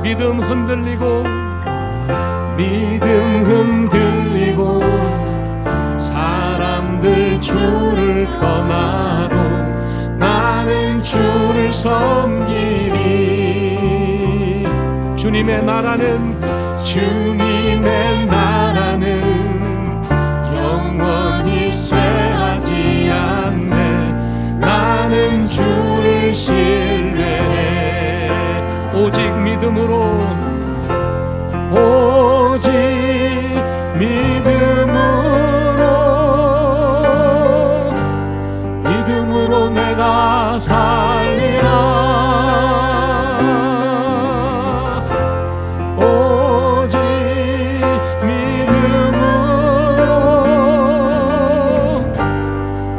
믿음 흔들리고 사람들 주를 떠나도 나는 주를 섬기리. 주님의 나라는 영원히 쇠하지 않네. 나는 주를 신뢰해. 오직 믿음으로 내가 살리라. 오직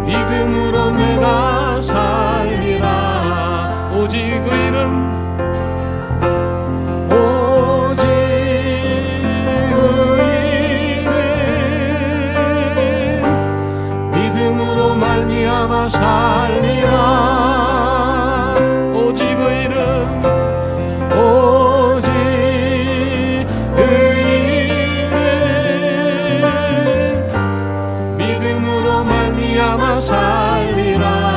믿음으로 내가 살리라. 오직 의인은 믿음으로 말미암아 살리라. 오직 의인은 믿음으로 말미암아 살리라.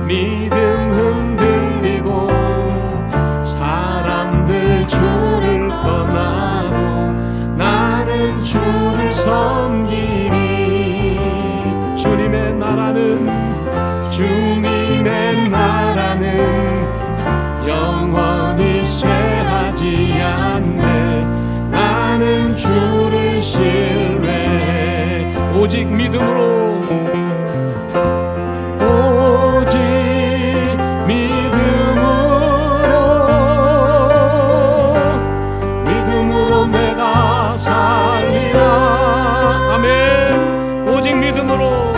믿음 흔들리고 사람들 주를 떠나도 나는 주를 섬기리. 주님의 나라는 영원히 쇠하지 않네. 나는 주를 신뢰해. 오직 믿음으로 내가 살리라. 아멘. 오직 믿음으로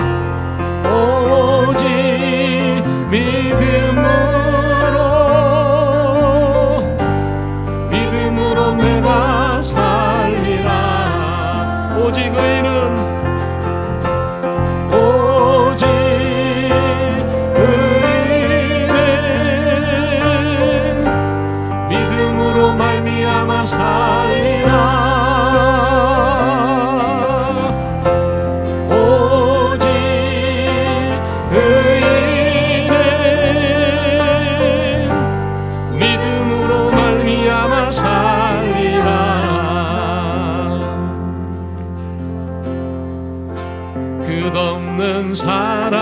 내가 살리라. 오직 의인은 믿음으로 말미암아 살리라. 오직 의인은 믿음으로 말미암아 살리라. 끝없는 사랑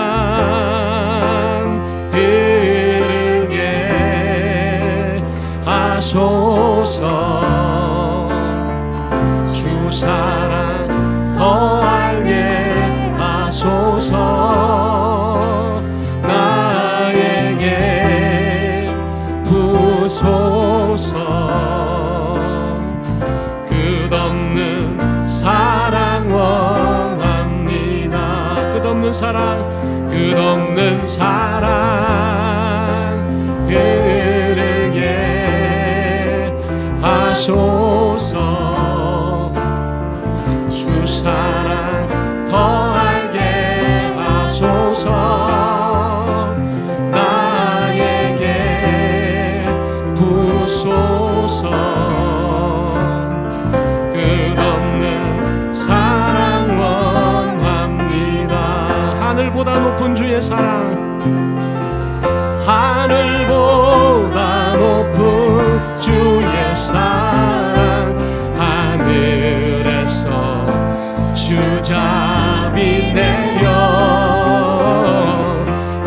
흐르게 하소서. 주 사랑 더 알게 하소서. 나에게 부소서. 끝없는 사랑 원합니다. 끝없는 사랑 흐르게 하소서. 주 사랑 더 알게 하소서. 나에게 부소서. 끝없는 사랑 원합니다. 하늘보다 높은 주의 사랑, 하늘보다 높은 주의 사랑. 하늘에서 주잡이 내려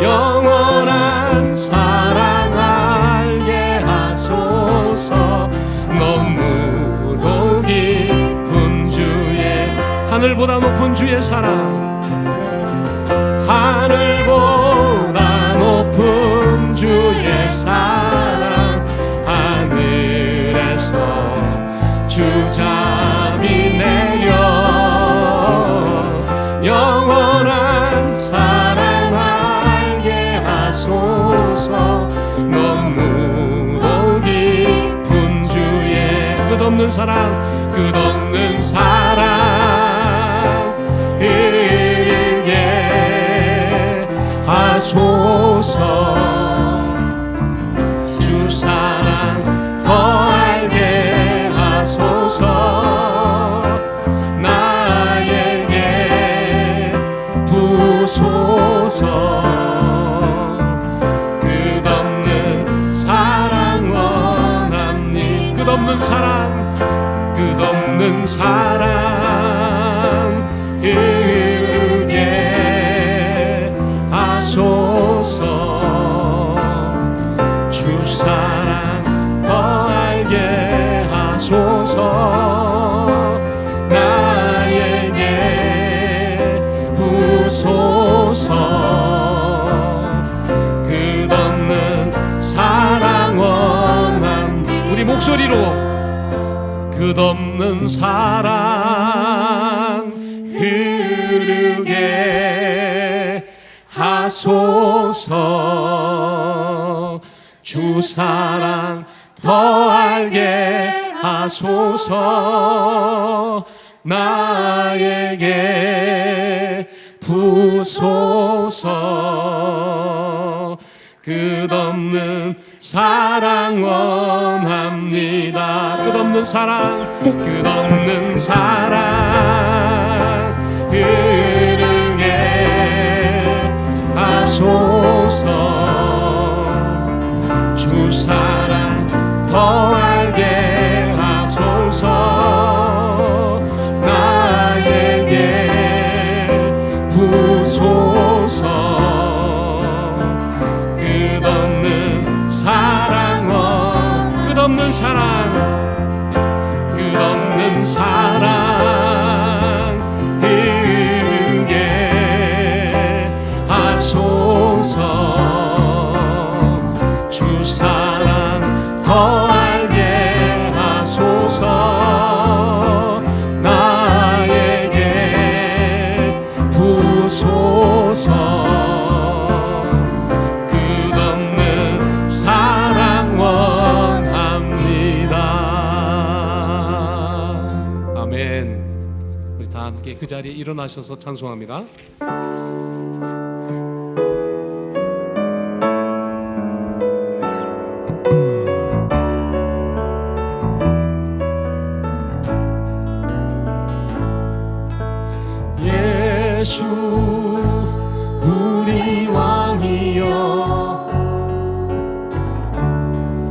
영원한 사랑 알게 하소서. 너무도 깊은 주의, 하늘보다 높은 주의 사랑, 하늘보다 높은 주의 사랑. 하늘에서 주잠이 내려 영원한 사랑 알게 하소서. 너무도 깊은 주의 끝없는 사랑, 끝없는 사랑 이르게 하소서. 주 사랑 더 알게 하소서. 나에게 부소서. 끝없는 사랑 원합니다. 끝없는 사랑, 끝없는 사랑 이르게 하소서. 주 사랑 더 알게 하소서. 나에게 부소서. 끝없는 사랑 원합니다. 우리 목소리로 끝없는 사랑 흐르게 하소서. 주 사랑 더 알게 하소서. 나에게 부소서. 끝없는 사랑 원합니다. 끝없는 사랑, 끝없는 사랑 흐르게 하소서. 주 사랑 더 알게 하소서. 나에게 부소서. 끝없는 사랑, 끝없는 사랑, 끝없는 사랑 흐르게 하소서. 주 사랑 더 알게 하소서. 나에게 부소서. 사랑 원합니다. 아멘. 우리 다 함께 그 자리에 일어나셔서 찬송합니다. 예수 우리 왕이여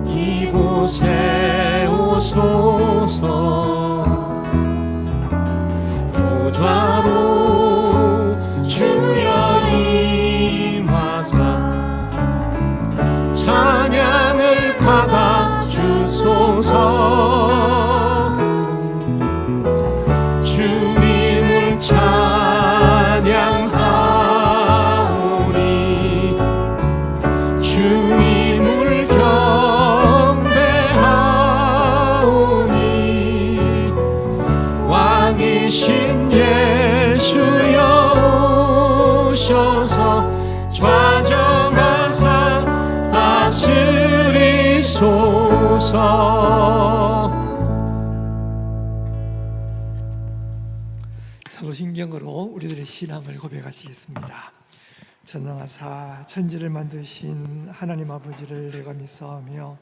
이곳에 오소서. 보좌로 주여 임하사 찬양을 받아 주소서. 주님을 찬양하오니 주님을 왕이신 예수여 오셔서 좌정하사 다스리소서. 사도신경으로 우리들의 신앙을 고백하시겠습니다. 전능하사 천지를 만드신 하나님 아버지를 내가 믿사오며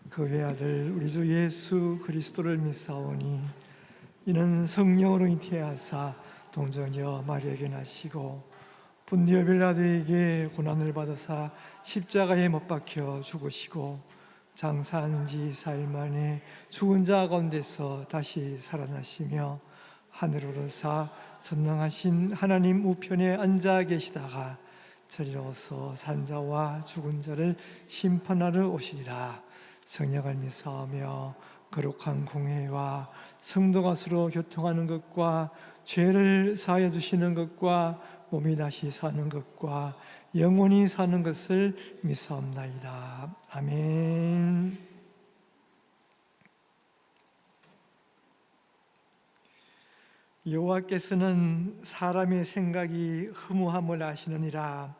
그 외아들 우리 주 예수 그리스도를 믿사오니 이는 성령으로 잉태하사 동정녀 마리아에게 나시고 본디오 빌라도에게 고난을 받으사 십자가에 못 박혀 죽으시고 장사한 지 4일 만에 죽은 자 가운데서 다시 살아나시며 하늘로 오르사 전능하신 하나님 우편에 앉아 계시다가 저리로서 산자와 죽은 자를 심판하러 오시리라. 성령을 믿사오며 거룩한 공회와 성도가 서로 교통하는 것과 죄를 사하여 주시는 것과 몸이 다시 사는 것과 영원히 사는 것을 믿사옵나이다. 아멘. 여호와께서는 사람의 생각이 허무함을 아시느니라.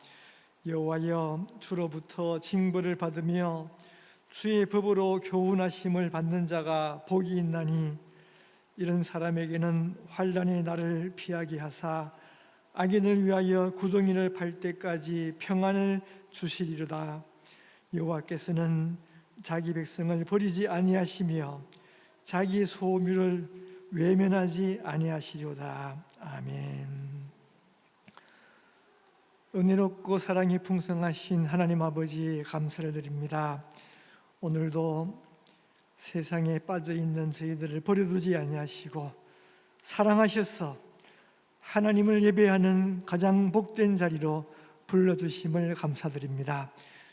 여호와여, 주로부터 징벌을 받으며 주의 법으로 교훈하심을 받는 자가 복이 있나니 이런 사람에게는 환난의 날을 피하게 하사 악인을 위하여 구덩이를 팔 때까지 평안을 주시리로다. 여호와께서는 자기 백성을 버리지 아니하시며 자기의 소유를 외면하지 아니하시리로다. 아멘. 은혜롭고 사랑이 풍성하신 하나님 아버지, 감사를 드립니다. 오늘도 세상에 빠져있는 저희들을 버려두지 아니하시고 사랑하셔서 하나님을 예배하는 가장 복된 자리로 불러주심을 감사드립니다.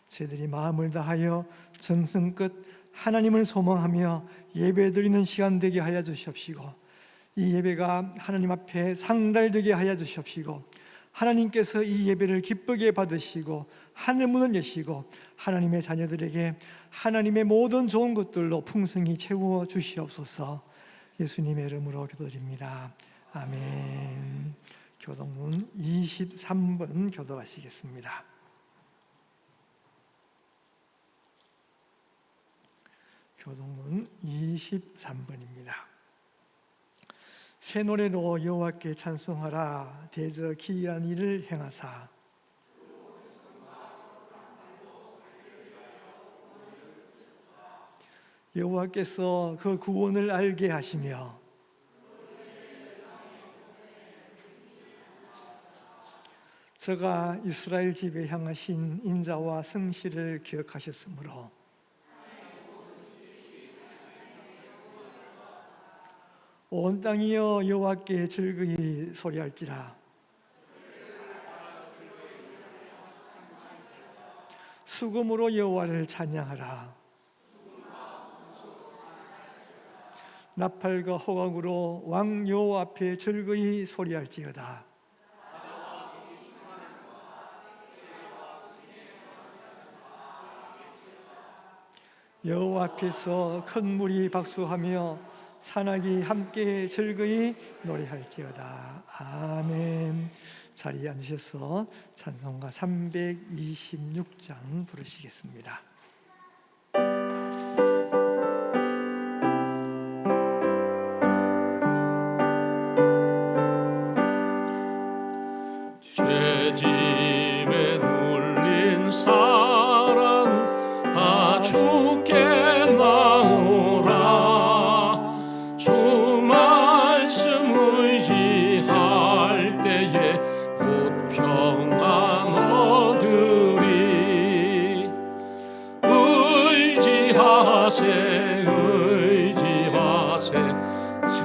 저희들이 마음을 다하여 정성껏 하나님을 소망하며 예배드리는 시간 되게 하여 주시옵시고, 이 예배가 하나님 앞에 상달되게 하여 주시옵시고, 하나님께서 이 예배를 기쁘게 받으시고 하늘 문을 여시고 하나님의 자녀들에게 하나님의 모든 좋은 것들로 풍성히 채워 주시옵소서. 예수님의 이름으로 기도드립니다. 아멘. 교동문 23번 교도하시겠습니다. 교동문 23번입니다. 새 노래로 여호와께 찬송하라. 대저 기이한 일을 행하사. 여호와께서 그 구원을 알게 하시며 저가 이스라엘 집에 향하신 인자와 성실을 기억하셨으므로 온 땅이여 여호와께 즐거이 소리할지라. 수금으로 여호와를 찬양하라. 나팔과 호각으로 왕 여호와 앞에 즐거이 소리할지어다. 여호와 앞에서 큰 물이 박수하며 산악이 함께 즐거이 노래할지어다. 아멘. 자리에 앉으셔서 찬송가 326장 부르시겠습니다. 죄짐에 눌린 사람 다 주께 나오라. 주 말씀 의지할 때에 곧 평안 얻으리. 의지하세 의지하세 주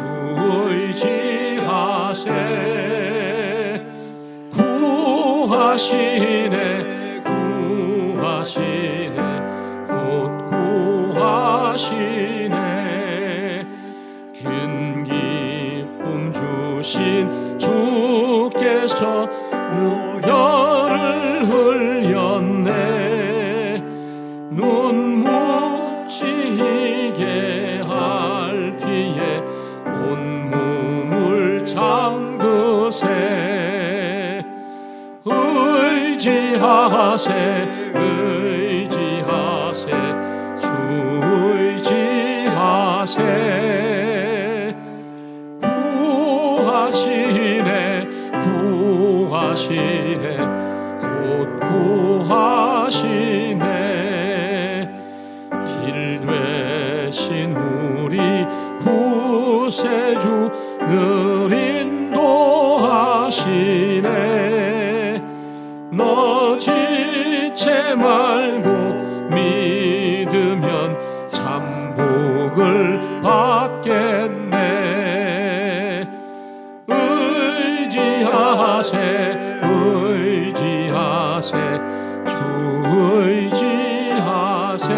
의지하세. 구하시네 구하시네 곧 구하시네. 긴 기쁨 주신 주께서 노열을 흘렸네. 눈 묻히게 할 피에 온몸을 잠그세. 의지하세 의지하세 주 의지하세. 구하시네 구하시네 곧 구하시네. 길 되신 우리 구세주 늘 인도하시네. 너 지체 말고 믿으면 참 복을 받겠네. 의지하세 의지하세 주 의지하세.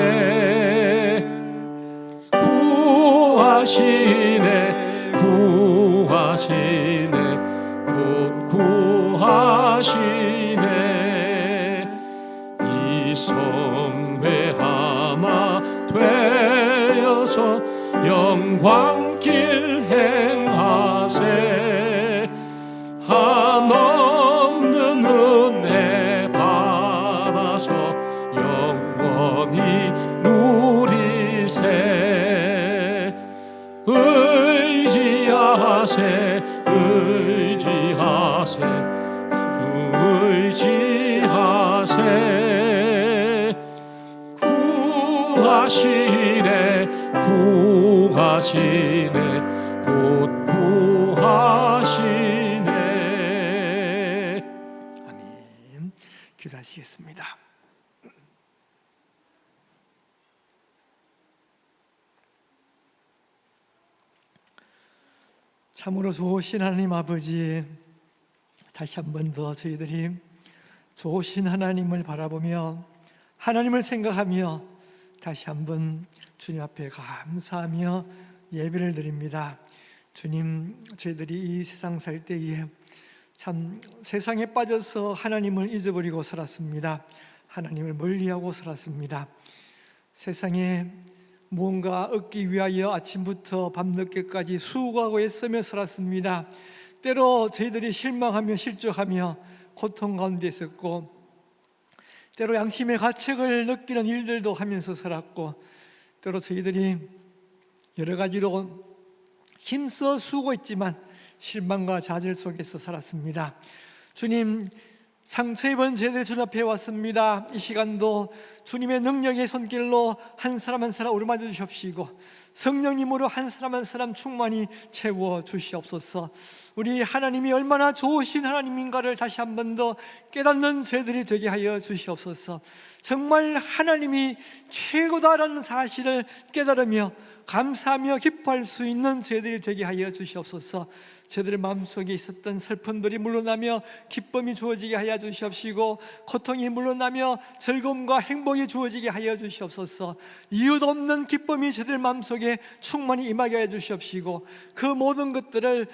구하시네 구하시네 곧 구하시네. 이 성회 하나 되어서 영광길 행하세. 한없는 은혜 받아서 영원히 누리세. 의지하세 의지하세 주 의지하세. 구하시네 구하시네 곧 구하시네. 아멘. 기도하시겠습니다. 참으로 좋으신 하나님 아버지, 다시 한 번 더 저희들이 좋으신 하나님을 바라보며 하나님을 생각하며 다시 한번 주님 앞에 감사하며 예배를 드립니다. 주님, 저희들이 이 세상 살 때에 참 세상에 빠져서 하나님을 잊어버리고 살았습니다. 하나님을 멀리하고 살았습니다. 세상에 무언가 얻기 위하여 아침부터 밤늦게까지 수고하고 애쓰며 살았습니다. 때로 저희들이 실망하며 실족하며 고통 가운데 있었고, 때로 양심의 가책을 느끼는 일들도 하면서 살았고, 때로 저희들이 여러 가지로 힘써 수고했지만 실망과 좌절 속에서 살았습니다. 주님, 상처 입은 저희들 주님 앞에 왔습니다. 이 시간도 주님의 능력의 손길로 한 사람 한 사람 오르맞아 주시옵시고 성령님으로 한 사람 한 사람 충만히 채워 주시옵소서. 우리 하나님이 얼마나 좋으신 하나님인가를 다시 한 번 더 깨닫는 저희들이 되게 하여 주시옵소서. 정말 하나님이 최고다라는 사실을 깨달으며 감사하며 기뻐할 수 있는 저희들이 되게 하여 주시옵소서. 저희들의 마음속에 있었던 슬픔들이 물러나며 기쁨이 주어지게 하여 주시옵시고 고통이 물러나며 즐거움과 행복이 주어지게 하여 주시옵소서. 이유도 없는 기쁨이 저희들 마음속에 충만히 임하게 하여 주시옵시고 그 모든 것들을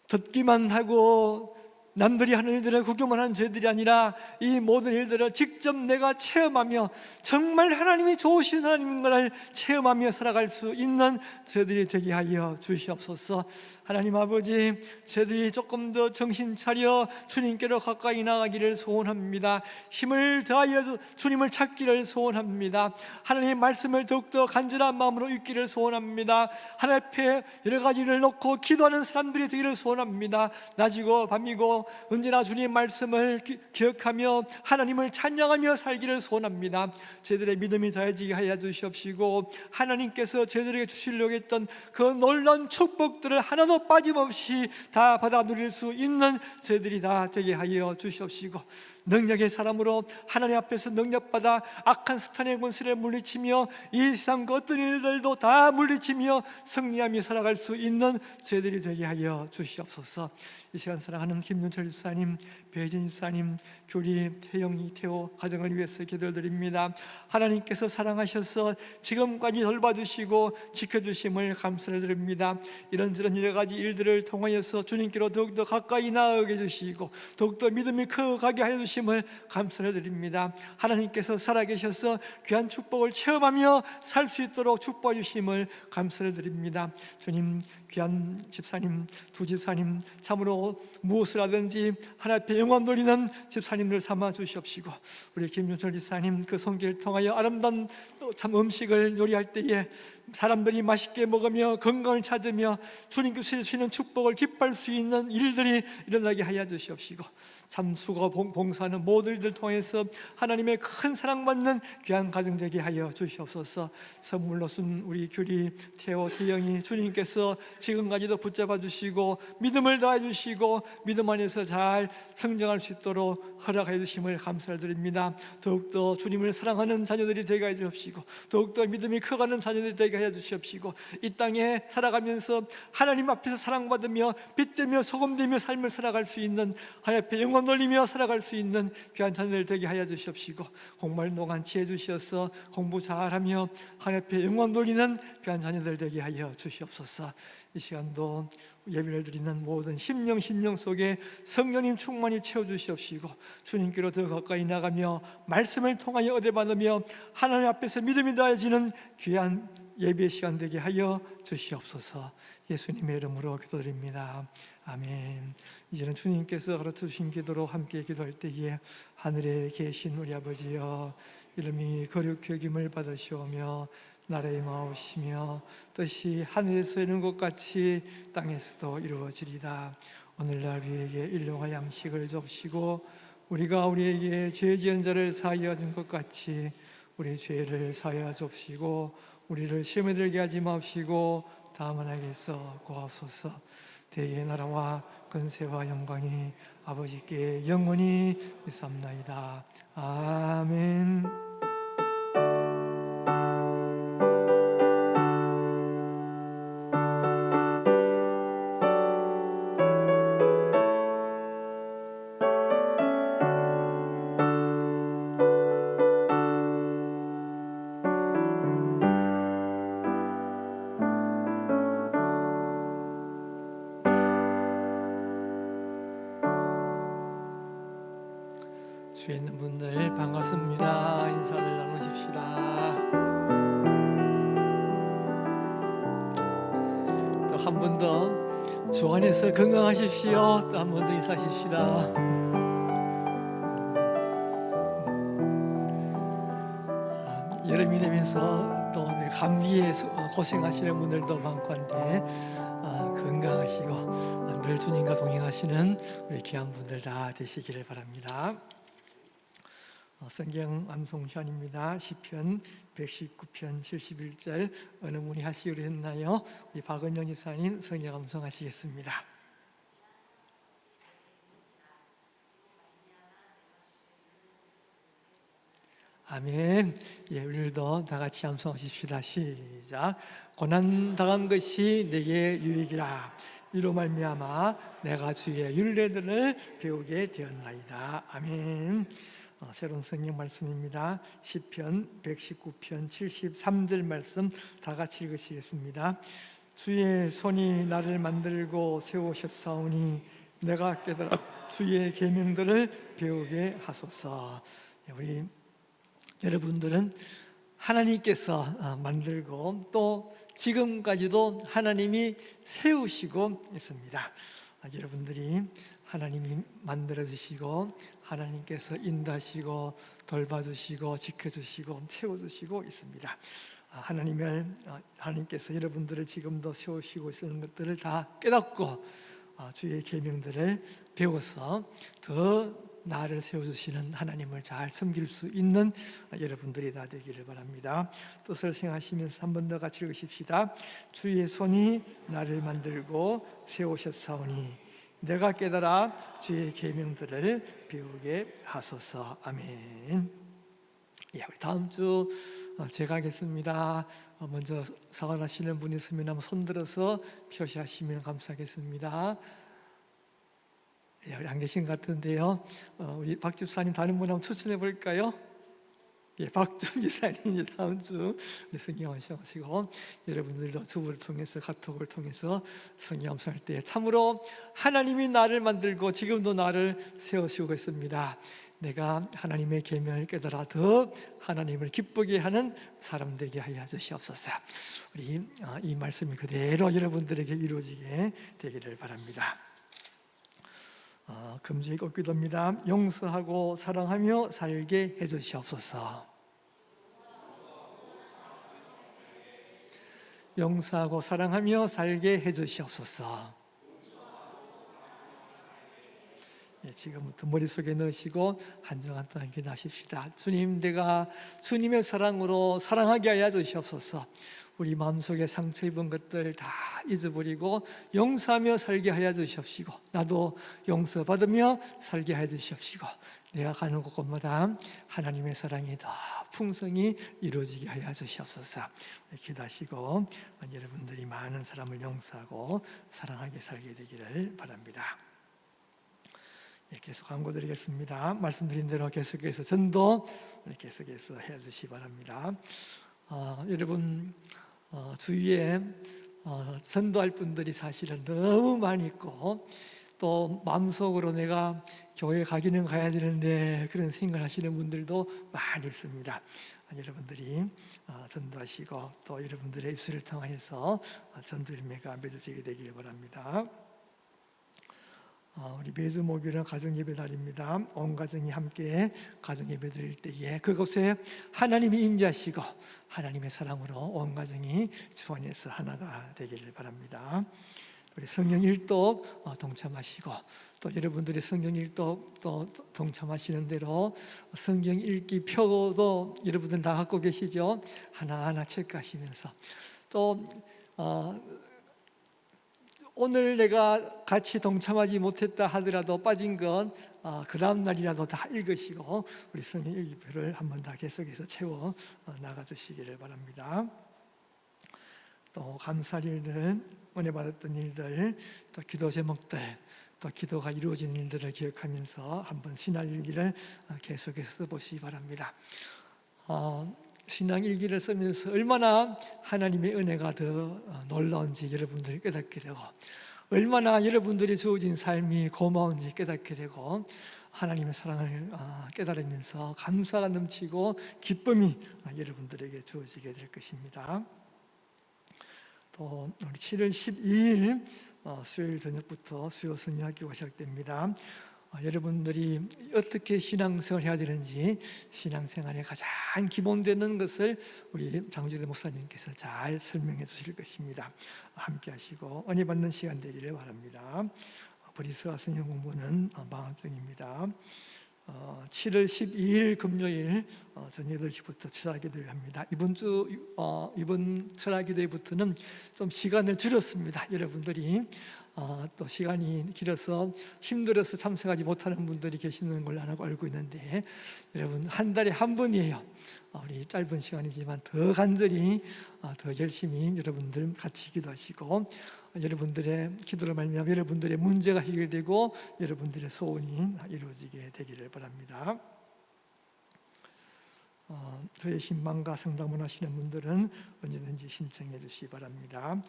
듣기만 하고 남들이 하는 일들을 구경만 하는 저희들이 아니라 이 모든 일들을 직접 내가 체험하며 정말 하나님이 좋으신 하나님인 것을 체험하며 살아갈 수 있는 저희들이 되게 하여 주시옵소서. 하나님 아버지, 저희들이 조금 더 정신 차려 주님께로 가까이 나가기를 소원합니다. 힘을 더하여 주님을 찾기를 소원합니다. 하나님의 말씀을 더욱더 간절한 마음으로 읽기를 소원합니다. 하나님 앞에 여러 가지를 놓고 기도하는 사람들이 되기를 소원합니다. 낮이고 밤이고 언제나 주님의 말씀을 기억하며 하나님을 찬양하며 살기를 소원합니다. 저희들의 믿음이 더해지게 하여 주시옵시고 하나님께서 저희들에게 주시려고 했던 그 놀라운 축복들을 하나도 빠짐없이 다 받아 누릴 수 있는 저희들이 다 되게 하여 주시옵시고 능력의 사람으로 하나님 앞에서 능력받아 악한 사탄의 권세를 물리치며 이 세상 그 어떤 일들도 다 물리치며 승리하며 살아갈 수 있는 저희들이 되게 하여 주시옵소서. 이 시간 사랑하는 김윤철 집사님, 배진 집사님, 교리, 태영이, 태호 가정을 위해서 기도드립니다. 하나님께서 사랑하셔서 지금까지 돌봐주시고 지켜주심을 감사를 드립니다. 이런저런 여러 가지 일들을 통하여서 주님께로 더욱더 가까이 나아가게 해주시고 더욱더 믿음이 커가게 하여 주심을 감사를 드립니다. 하나님께서 살아계셔서 귀한 축복을 체험하며 살 수 있도록 축복해 주심을 감사를 드립니다. 주님, 귀한 집사님, 두 집사님 참으로 무엇을 하든지 하나님 앞에 영광 돌리는 집사님들 삼아 주시옵시고 우리 김윤철 집사님 그 손길을 통하여 아름다운 참 음식을 요리할 때에 사람들이 맛있게 먹으며 건강을 찾으며 주님께서 주시는 축복을 기뻐할 수 있는 일들이 일어나게 하여 주시옵시고 참 수고 봉사하는 모든 일들 통해서 하나님의 큰 사랑받는 귀한 가정 되게 하여 주시옵소서. 선물로 쓴 우리 규리, 태호, 태영이 주님께서 지금까지도 붙잡아 주시고 믿음을 다해 주시고 믿음 안에서 잘 성장할 수 있도록 허락해 주심을 감사를 드립니다. 더욱더 주님을 사랑하는 자녀들이 되게 해 주옵시고 더욱더 믿음이 커가는 자녀들이 되게 해 주시옵시고 이 땅에 살아가면서 하나님 앞에서 사랑받으며 빛되며 소금되며 삶을 살아갈 수 있는 하나님 앞에 영광 돌리며 살아갈 수 있는 귀한 자녀들 되게 하여 주시옵시고 공부할 동안 지혜 주시어서 공부 잘하며 하나님 앞에 영광 돌리는 귀한 자녀들 되게 하여 주시옵소서. 이 시간도 예배를 드리는 모든 심령 속에 성령님 충만히 채워주시옵시고 주님께로 더 가까이 나가며 말씀을 통하여 얻어받으며 하나님 앞에서 믿음이 더해지는 귀한 예배 시간 되게 하여 주시옵소서. 예수님의 이름으로 기도드립니다. 아멘. 이제는 주님께서 가르쳐 주신 기도로 함께 기도할 때에 하늘에 계신 우리 아버지여, 이름이 거룩히 여김을 받으시오며 나라의 마옵시며 뜻이 하늘에서 이루는 것 같이 땅에서도 이루어지리다. 오늘날 우리에게 일용할 양식을 줍시고 우리가 우리에게 죄 지은 자를 사하여 준 것 같이 우리 죄를 사하여 줍시고 우리를 시험에 들게 하지 마옵시고 다만 하게서 구하옵소서. 대의 나라와 권세와 영광이 아버지께 영원히 있사옵나이다. 아멘. 주에 있는 분들 반갑습니다. 인사를 나누십시다. 또 한 번 더 주 안에서 건강하십시오. 또 한 번 더 인사하십시다. 여름이 되면서 또 감기에 고생하시는 분들도 많고 한데 건강하시고 늘 주님과 동행하시는 우리 귀한 분들 다 되시기를 바랍니다. 성경 암송 시간입니다. 시편 119편 71절 어느 분이 하시기로 했나요? 우리 박은영 이사님 성경 암송하시겠습니다. 아멘. 예, 오늘도 다 같이 암송하십시다. 시작. 고난 당한 것이 내게 유익이라. 이로 말미암아 내가 주의 율례들을 배우게 되었나이다. 아멘. 새로운 성경 말씀입니다. 시편 119편 73절 말씀 다 같이 읽으시겠습니다. 주의 손이 나를 만들고 세우셨사오니 내가 깨달아 주의 계명들을 배우게 하소서. 우리 여러분들은 하나님께서 만들고 또 지금까지도 하나님이 세우시고 있습니다. 여러분들이 하나님이 만들어주시고 하나님께서 인도하시고 돌봐주시고 지켜주시고 세워주시고 있습니다. 하나님께서 여러분들을 지금도 세우시고 있는 것들을 다 깨닫고 주의 계명들을 배워서 더 나를 세워주시는 하나님을 잘 섬길 수 있는 여러분들이 다 되기를 바랍니다. 뜻을 생각하시면서 한 번 더 같이 읽으십시다. 주의 손이 나를 만들고 세우셨사오니 내가 깨달아 주의 계명들을 배우게 하소서. 아멘. 예, 우리 다음 주 제가 하겠습니다. 먼저 사과하시는 분이 있으면 한번 손들어서 표시하시면 감사하겠습니다. 예, 우리 안 계신 것 같은데요. 우리 박 집사님 다른 분 한번 추천해 볼까요? 예, 박준 지사님이 다음 주 성경 암송하시고 여러분들도 주부를 통해서 카톡을 통해서 성경 암송할 때 참으로 하나님이 나를 만들고 지금도 나를 세우시고 있습니다. 내가 하나님의 계명을 깨달아 더 하나님을 기쁘게 하는 사람 되게 하여 주시옵소서. 우리 이 말씀이 그대로 여러분들에게 이루어지게 되기를 바랍니다. 금주의 꽃기도입니다. 용서하고 사랑하며 살게 해주시옵소서. 용서하고 사랑하며 살게 해주시옵소서. 예, 지금부터 머릿속에 넣으시고 한정한 동안 기도하십시다. 주님, 내가 주님의 사랑으로 사랑하게 하여 주시옵소서. 우리 마음속에 상처 입은 것들 다 잊어버리고 용서하며 살게 하여 주시옵시고 나도 용서받으며 살게 하여 주시옵시고 내가 가는 곳곳마다 하나님의 사랑이 더 풍성히 이루어지게 하여 주시옵소서. 기도하시고 여러분들이 많은 사람을 용서하고 사랑하게 살게 되기를 바랍니다. 계속 광고 드리겠습니다. 말씀드린 대로 계속해서 전도 계속해서 해주시기 바랍니다. 여러분 주위에 전도할 분들이 사실은 너무 많이 있고 또 마음속으로 내가 교회 가기는 가야 되는데 그런 생각을 하시는 분들도 많이 있습니다. 여러분들이 전도하시고 또 여러분들의 입술을 통해서 전도 열매가 맺어지게 되기를 바랍니다. 우리 매주 목요일은 가정예배 날입니다. 온 가정이 함께 가정예배 드릴 때에 그곳에 하나님이 임재하시고 하나님의 사랑으로 온 가정이 주 안에서 하나가 되기를 바랍니다. 우리 성경 일독 동참하시고 또 여러분들이 성경 일독 또 동참하시는 대로 성경 읽기 표도 여러분들 다 갖고 계시죠? 하나하나 체크하시면서 또 오늘 내가 같이 동참하지 못했다 하더라도 빠진 건 그 다음 날이라도 다 읽으시고 우리 성경 읽기표를 한번 다 계속해서 채워 나가주시기를 바랍니다. 또 감사할 일들, 은혜 받았던 일들, 또 기도 제목들, 또 기도가 이루어진 일들을 기억하면서 한번 신앙 일기를 계속해서 써보시기 바랍니다. 신앙 일기를 쓰면서 얼마나 하나님의 은혜가 더 놀라운지 여러분들이 깨닫게 되고 얼마나 여러분들이 주어진 삶이 고마운지 깨닫게 되고 하나님의 사랑을 깨달으면서 감사가 넘치고 기쁨이 여러분들에게 주어지게 될 것입니다. 또 우리 7월 12일 수요일 저녁부터 수요 성령학교가 시작됩니다. 여러분들이 어떻게 신앙생활을 해야 되는지 신앙생활의 가장 기본되는 것을 우리 장주대 목사님께서 잘 설명해 주실 것입니다. 함께 하시고 은혜 받는 시간 되기를 바랍니다. 브리스가 성경 공부는 방학 중입니다. 7월 12일 금요일 저녁 8시부터 철학기도를 합니다. 이번 철학기도회부터는 좀 시간을 줄였습니다. 여러분들이 또 시간이 길어서 힘들어서 참석하지 못하는 분들이 계시는 걸로 알고 있는데 여러분 한 달에 한 번이에요. 우리 짧은 시간이지만 더 간절히 더 열심히 여러분들 같이 기도하시고 여러분들의 기도를 말미암아 여러분들의 문제가 해결되고 여러분들의 소원이 이루어지게 되기를 바랍니다. 저의 신방과 상담을 하시는 분들은 언제든지 신청해 주시기 바랍니다.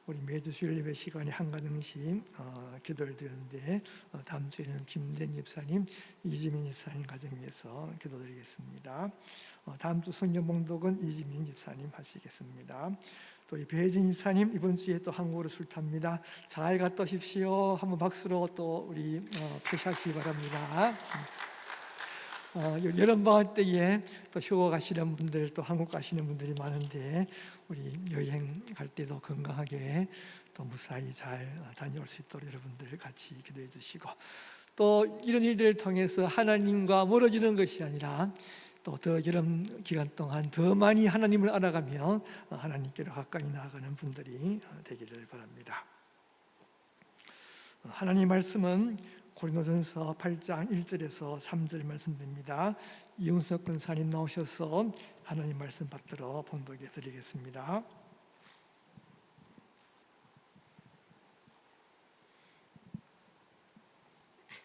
우리 매주 수요일 예배 시간에 한 가정씩 기도를 드렸는데 다음 주에는 김된 집사님, 이지민 집사님 가정에서 기도드리겠습니다. 다음 주 성경 봉독은 이지민 집사님 하시겠습니다. 또 우리 배진 집사님 이번 주에 또 한국으로 출타합니다. 잘 갔다 오십시오. 한번 박수로 또 우리 표시하시기 바랍니다. 여름방학 때에 또 휴가 가시는 분들 또 한국 가시는 분들이 많은데 우리 여행 갈 때도 건강하게 또 무사히 잘 다녀올 수 있도록 여러분들 같이 기도해 주시고 또 이런 일들을 통해서 하나님과 멀어지는 것이 아니라 또 더 여름 기간 동안 더 많이 하나님을 알아가며 하나님께로 가까이 나아가는 분들이 되기를 바랍니다. 하나님 말씀은 고린도전서 8장 1절에서 3절 말씀됩니다. 이윤석 권사님 나오셔서 하나님 말씀 받들어 봉독해 드리겠습니다.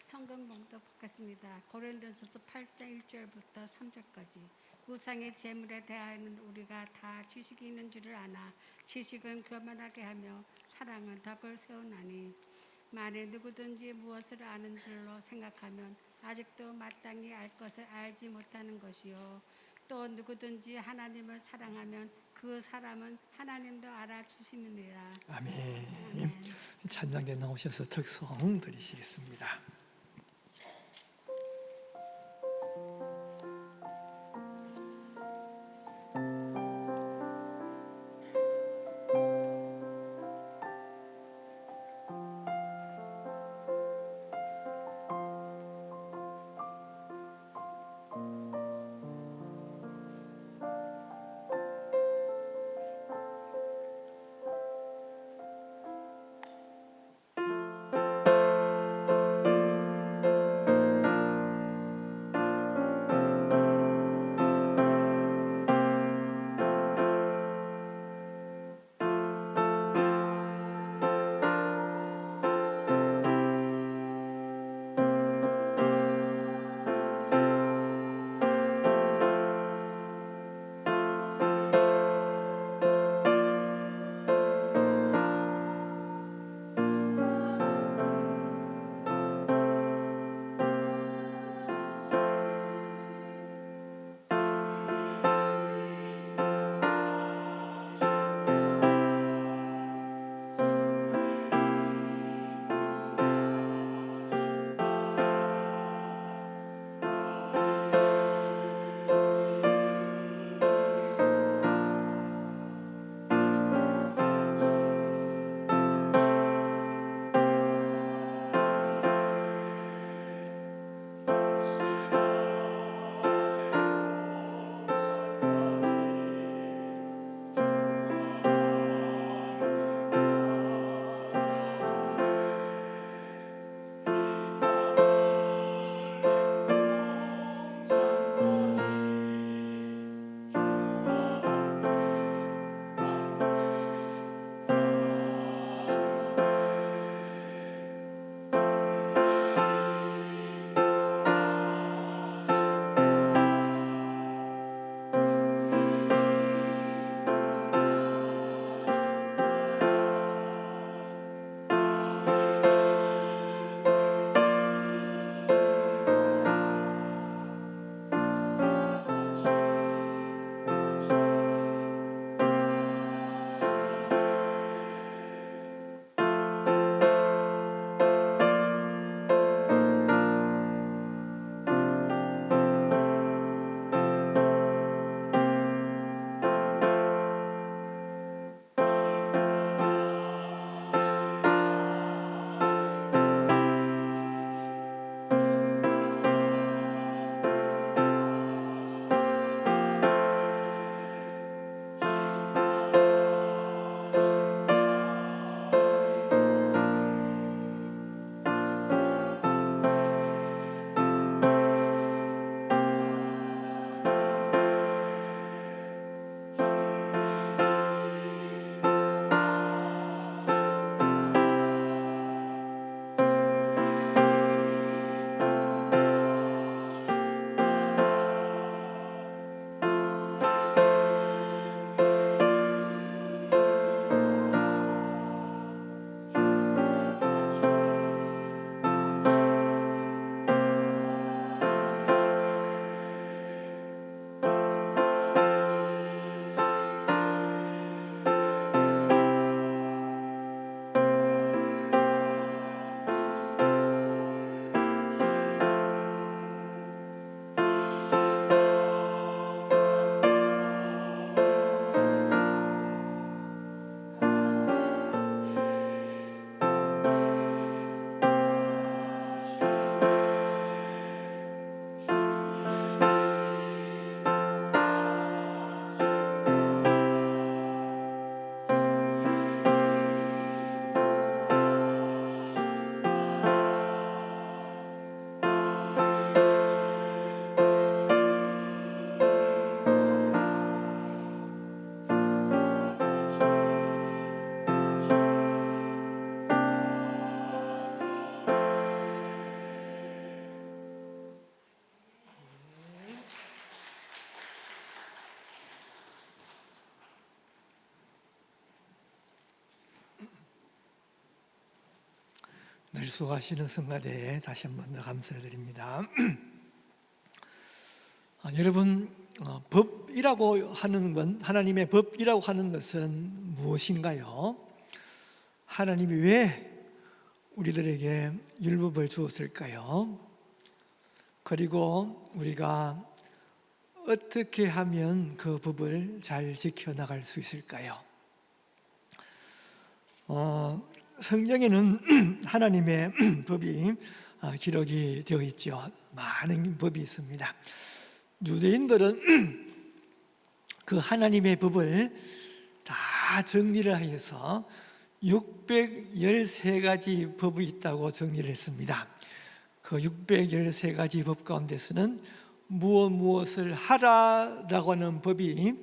성경 봉독 받겠습니다. 고린도전서 8장 1절부터 3절까지 우상의 제물에 대하여는 우리가 다 지식이 있는 줄을 아나 지식은 교만하게 하며 사랑은 덕을 세우나니 만일 누구든지 무엇을 아는 줄로 생각하면 아직도 마땅히 알 것을 알지 못하는 것이요 또 누구든지 하나님을 사랑하면 그 사람은 하나님도 알아주시느니라. 아멘. 찬양대 나오셔서 특송 드리시겠습니다. 늘 수고하시는 성가대에 다시 한번 더 감사를 드립니다. 여러분, 법이라고 하는 건, 하나님의 법이라고 하는 것은 무엇인가요? 하나님이 왜 우리들에게 율법을 주었을까요? 그리고 우리가 어떻게 하면 그 법을 잘 지켜나갈 수 있을까요? 성경에는 하나님의 법이 기록이 되어 있죠. 많은 법이 있습니다. 유대인들은 그 하나님의 법을 다 정리를 하여서 613가지 법이 있다고 정리를 했습니다. 그 613가지 법 가운데서는 무엇을 하라라고 하는 법이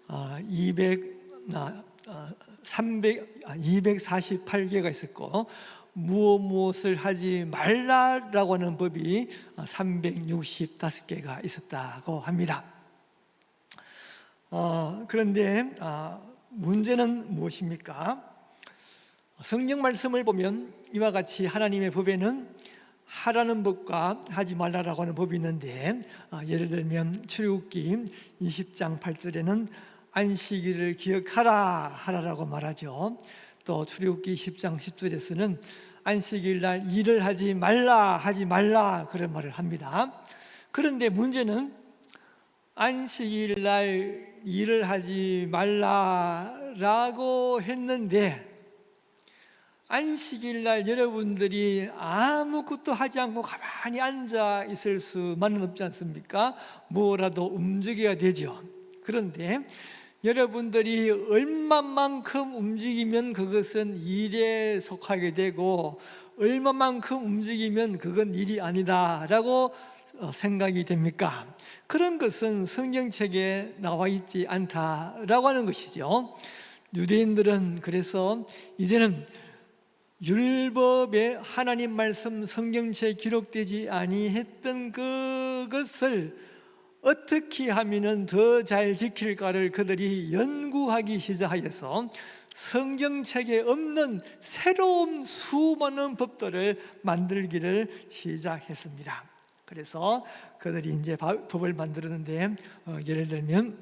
248개가 있었고, 무엇을 하지 말라라고 하는 법이 365개가 있었다고 합니다. 그런데 문제는 무엇입니까? 성경 말씀을 보면 이와 같이 하나님의 법에는 하라는 법과 하지 말라라고 하는 법이 있는데, 예를 들면 출애굽기 20장 8절에는 안식일을 기억하라 하라라고 말하죠. 또 출애굽기 10장 10절에서는 안식일 날 일을 하지 말라 그런 말을 합니다. 그런데 문제는 안식일 날 일을 하지 말라라고 했는데, 안식일 날 여러분들이 아무것도 하지 않고 가만히 앉아 있을 수만은 없지 않습니까? 뭐라도 움직여야 되죠. 그런데 여러분들이 얼마만큼 움직이면 그것은 일에 속하게 되고, 얼마만큼 움직이면 그건 일이 아니다라고 생각이 됩니까? 그런 것은 성경책에 나와 있지 않다라고 하는 것이죠. 유대인들은 그래서 이제는 율법에 하나님 말씀 성경책에 기록되지 아니했던 그것을 어떻게 하면 더 잘 지킬까를 그들이 연구하기 시작하여서 성경책에 없는 새로운 수많은 법들을 만들기를 시작했습니다. 그래서 그들이 이제 법을 만들었는데, 예를 들면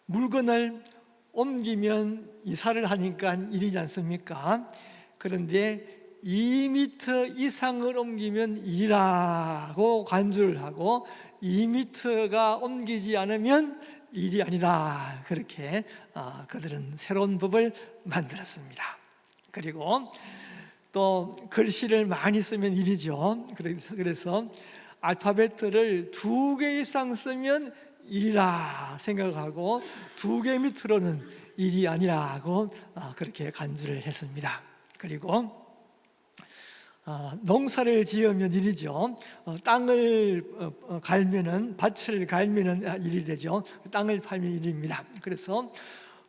물건을 옮기면 이사를 하니까 일이지 않습니까? 그런데 2m 이상을 옮기면 일이라고 간주를 하고, 2m가 옮기지 않으면 일이 아니다. 그렇게 그들은 새로운 법을 만들었습니다. 그리고 또 글씨를 많이 쓰면 일이죠. 그래서 알파벳들을 2개 이상 쓰면 일이라 생각하고 2개 밑으로는 일이 아니라고 그렇게 간주를 했습니다. 그리고 농사를 지으면 일이죠. 땅을 갈면은, 밭을 갈면은 일이 되죠. 땅을 팔면 일입니다. 그래서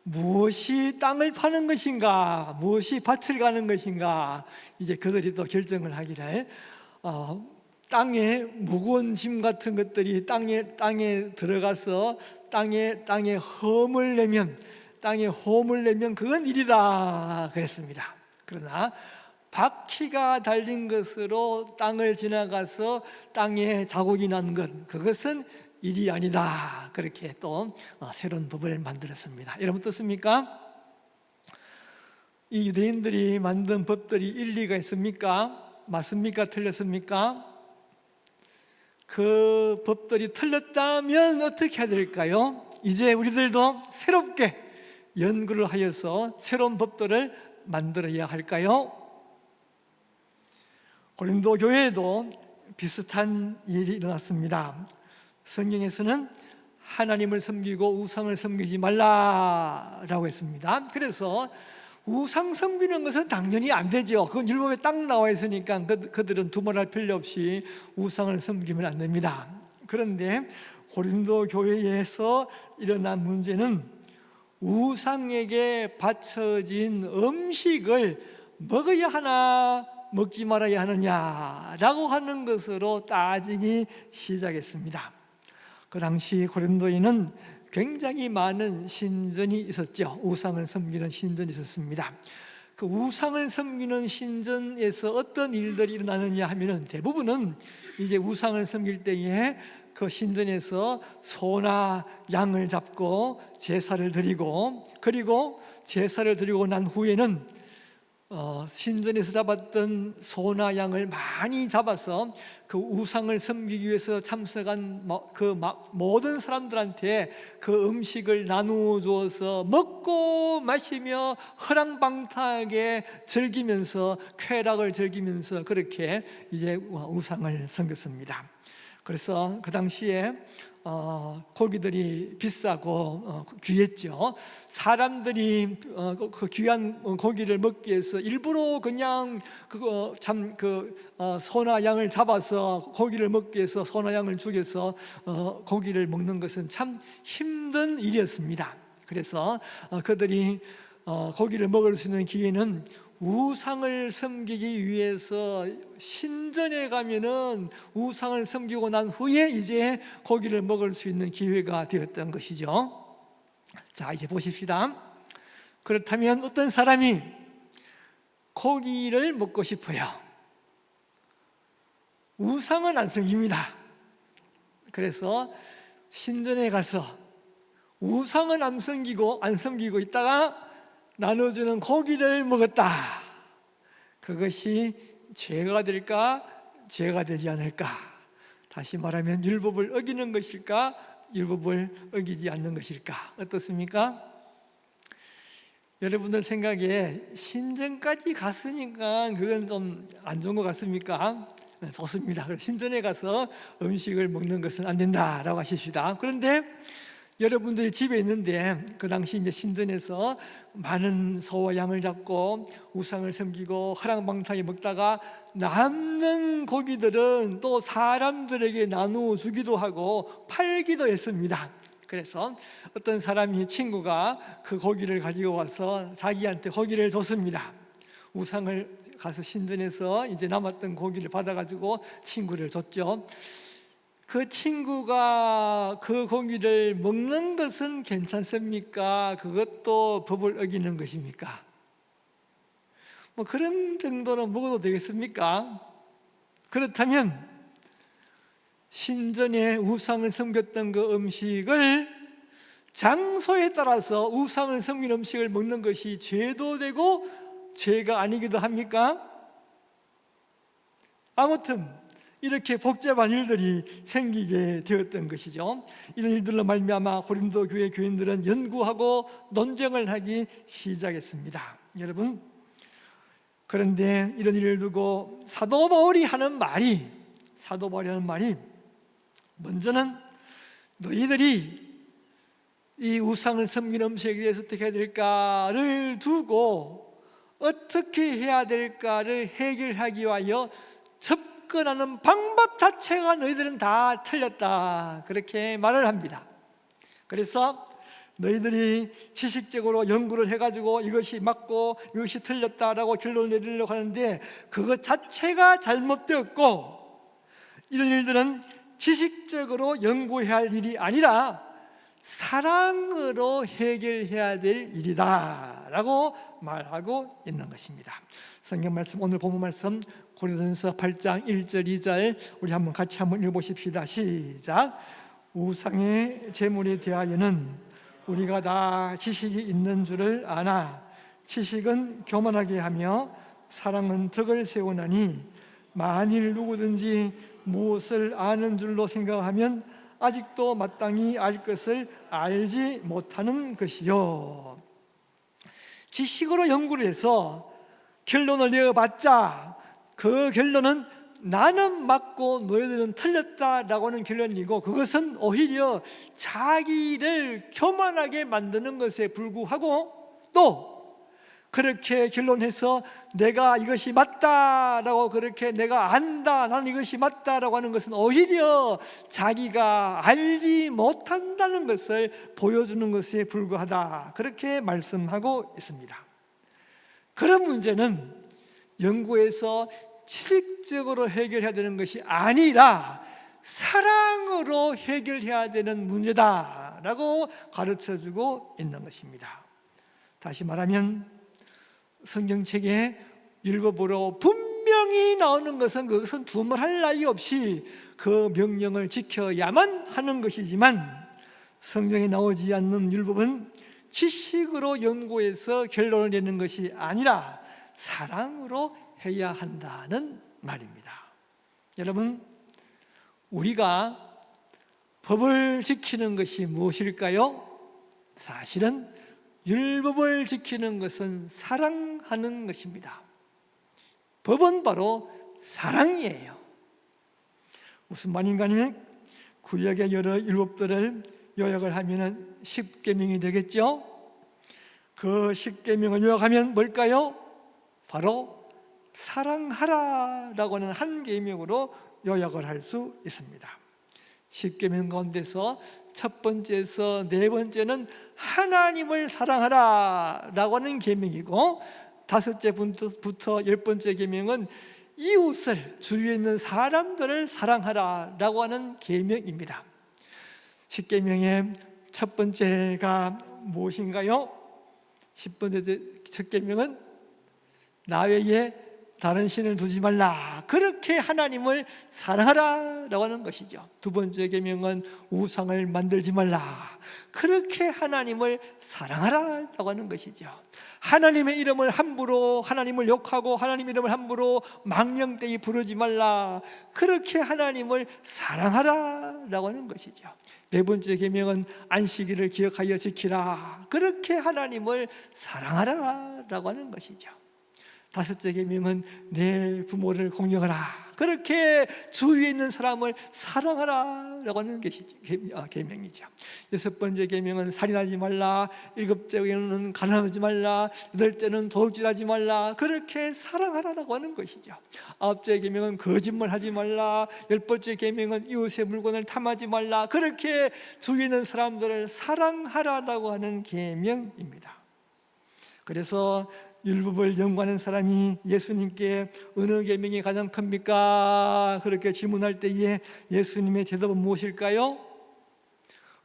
무엇이 땅을 파는 것인가, 무엇이 밭을 가는 것인가, 이제 그들이 또 결정을 하기를, 땅에 무거운 짐 같은 것들이 땅에 들어가서 땅에 험을 내면 그건 일이다 그랬습니다. 그러나 바퀴가 달린 것으로 땅을 지나가서 땅에 자국이 난 것, 그것은 일이 아니다. 그렇게 또 새로운 법을 만들었습니다. 여러분 어떻습니까? 이 유대인들이 만든 법들이 일리가 있습니까? 맞습니까? 틀렸습니까? 그 법들이 틀렸다면 어떻게 해야 될까요? 이제 우리들도 새롭게 연구를 하여서 새로운 법들을 만들어야 할까요? 고린도 교회에도 비슷한 일이 일어났습니다. 성경에서는 하나님을 섬기고 우상을 섬기지 말라라고 했습니다. 그래서 우상 섬기는 것은 당연히 안 되죠. 그건 율법에 딱 나와 있으니까 그들은 두말할 필요 없이 우상을 섬기면 안 됩니다. 그런데 고린도 교회에서 일어난 문제는 우상에게 바쳐진 음식을 먹어야 하나 먹지 말아야 하느냐라고 하는 것으로 따지기 시작했습니다. 그 당시 고린도에는 굉장히 많은 신전이 있었죠. 우상을 섬기는 신전이 있었습니다. 그 우상을 섬기는 신전에서 어떤 일들이 일어나느냐 하면은 대부분은 이제 우상을 섬길 때에 그 신전에서 소나 양을 잡고 제사를 드리고, 그리고 제사를 드리고 난 후에는 신전에서 잡았던 소나 양을 많이 잡아서 그 우상을 섬기기 위해서 참석한 모든 사람들한테 그 음식을 나누어 주어서 먹고 마시며 허랑방탕하게 즐기면서, 쾌락을 즐기면서 그렇게 이제 우상을 섬겼습니다. 그래서 그 당시에 고기들이 비싸고 귀했죠. 사람들이 그 귀한 고기를 먹기 위해서 일부러 그냥 소나 양을 잡아서 고기를 먹기 위해서 소나 양을 죽여서 고기를 먹는 것은 참 힘든 일이었습니다. 그래서 그들이 고기를 먹을 수 있는 기회는 우상을 섬기기 위해서 신전에 가면은 우상을 섬기고 난 후에 이제 고기를 먹을 수 있는 기회가 되었던 것이죠. 자, 이제 보십시다. 그렇다면 어떤 사람이 고기를 먹고 싶어요. 우상은 안 섬깁니다. 그래서 신전에 가서 우상은 안 섬기고 있다가 나눠주는 고기를 먹었다. 그것이 죄가 될까, 죄가 되지 않을까? 다시 말하면 율법을 어기는 것일까, 율법을 어기지 않는 것일까? 어떻습니까? 여러분들 생각에 신전까지 갔으니까 그건 좀 안 좋은 것 같습니까? 좋습니다. 신전에 가서 음식을 먹는 것은 안 된다라고 하십시다. 그런데 여러분들이 집에 있는데 그 당시 이제 신전에서 많은 소와 양을 잡고 우상을 섬기고 허랑방탕히 먹다가 남는 고기들은 또 사람들에게 나누어 주기도 하고 팔기도 했습니다. 그래서 어떤 사람이, 친구가 그 고기를 가지고 와서 자기한테 고기를 줬습니다. 우상을 가서 신전에서 이제 남았던 고기를 받아가지고 친구를 줬죠. 그 친구가 그 고기를 먹는 것은 괜찮습니까? 그것도 법을 어기는 것입니까? 뭐 그런 정도는 먹어도 되겠습니까? 그렇다면 신전에 우상을 섬겼던 그 음식을 장소에 따라서 우상을 섬긴 음식을 먹는 것이 죄도 되고 죄가 아니기도 합니까? 아무튼 이렇게 복잡한 일들이 생기게 되었던 것이죠. 이런 일들로 말미암아 고린도 교회 교인들은 연구하고 논쟁을 하기 시작했습니다. 여러분, 그런데 이런 일을 두고 사도 바울이 하는 말이 먼저는 너희들이 이 우상을 섬기는 음식에 대해서 어떻게 해야 될까를 두고 어떻게 해야 될까를 해결하기 위하여 접근하는 방법 자체가 너희들은 다 틀렸다, 그렇게 말을 합니다. 그래서 너희들이 지식적으로 연구를 해가지고 이것이 맞고 이것이 틀렸다라고 결론을 내리려고 하는데 그것 자체가 잘못되었고, 이런 일들은 지식적으로 연구해야 할 일이 아니라 사랑으로 해결해야 될 일이다 라고 말하고 있는 것입니다. 성경 말씀, 오늘 본문 말씀 고린도전서 8장 1절 2절 우리 같이 한번 읽어보십시다. 시작. 우상의 제물에 대하여는 우리가 다 지식이 있는 줄을 아나 지식은 교만하게 하며 사랑은 덕을 세우나니 만일 누구든지 무엇을 아는 줄로 생각하면 아직도 마땅히 알 것을 알지 못하는 것이요. 지식으로 연구를 해서 결론을 내어봤자 그 결론은 나는 맞고 너희들은 틀렸다라고 하는 결론이고, 그것은 오히려 자기를 교만하게 만드는 것에 불구하고, 또 그렇게 결론해서 내가 이것이 맞다라고 그렇게 내가 안다, 나는 이것이 맞다라고 하는 것은 오히려 자기가 알지 못한다는 것을 보여주는 것에 불과하다, 그렇게 말씀하고 있습니다. 그런 문제는 연구해서 지식적으로 해결해야 되는 것이 아니라 사랑으로 해결해야 되는 문제다라고 가르쳐주고 있는 것입니다. 다시 말하면 성경책에 율법으로 분명히 나오는 것은 그것은 두말할 나위 없이 그 명령을 지켜야만 하는 것이지만, 성경에 나오지 않는 율법은 지식으로 연구해서 결론을 내는 것이 아니라 사랑으로 해야 한다는 말입니다. 여러분, 우리가 법을 지키는 것이 무엇일까요? 사실은 율법을 지키는 것은 사랑하는 것입니다. 법은 바로 사랑이에요. 무슨 말인가 하면 구약의 여러 율법들을 요약을 하면 10계명이 되겠죠. 그 10계명을 요약하면 뭘까요? 바로 사랑하라라고 하는 한 계명으로 요약을 할 수 있습니다. 10계명 가운데서 첫 번째에서 네 번째는 하나님을 사랑하라라고 하는 계명이고, 다섯째부터 10번째 계명은 이웃을, 주위에 있는 사람들을 사랑하라라고 하는 계명입니다. 10계명의 첫 번째가 무엇인가요? 10번째 첫 계명은 나 외에 다른 신을 두지 말라, 그렇게 하나님을 사랑하라라고 하는 것이죠. 두 번째 계명은 우상을 만들지 말라, 그렇게 하나님을 사랑하라라고 하는 것이죠. 하나님의 이름을 함부로, 하나님을 욕하고 하나님의 이름을 함부로 망령되이 부르지 말라, 그렇게 하나님을 사랑하라라고 하는 것이죠. 네 번째 계명은 안식일을 기억하여 지키라, 그렇게 하나님을 사랑하라라고 하는 것이죠. 다섯째 계명은 내 부모를 공경하라, 그렇게 주위에 있는 사람을 사랑하라라고 하는 계명이죠. 여섯 번째 계명은 살인하지 말라, 일곱째는 가난하지 말라, 여덟째는 도둑질하지 말라, 그렇게 사랑하라라고 하는 것이죠. 아홉째 계명은 거짓말하지 말라, 열 번째 계명은 이웃의 물건을 탐하지 말라, 그렇게 주위에 있는 사람들을 사랑하라라고 하는 계명입니다. 그래서 율법을 연구하는 사람이 예수님께 어느 계명이 가장 큽니까? 그렇게 질문할 때에 예수님의 대답은 무엇일까요?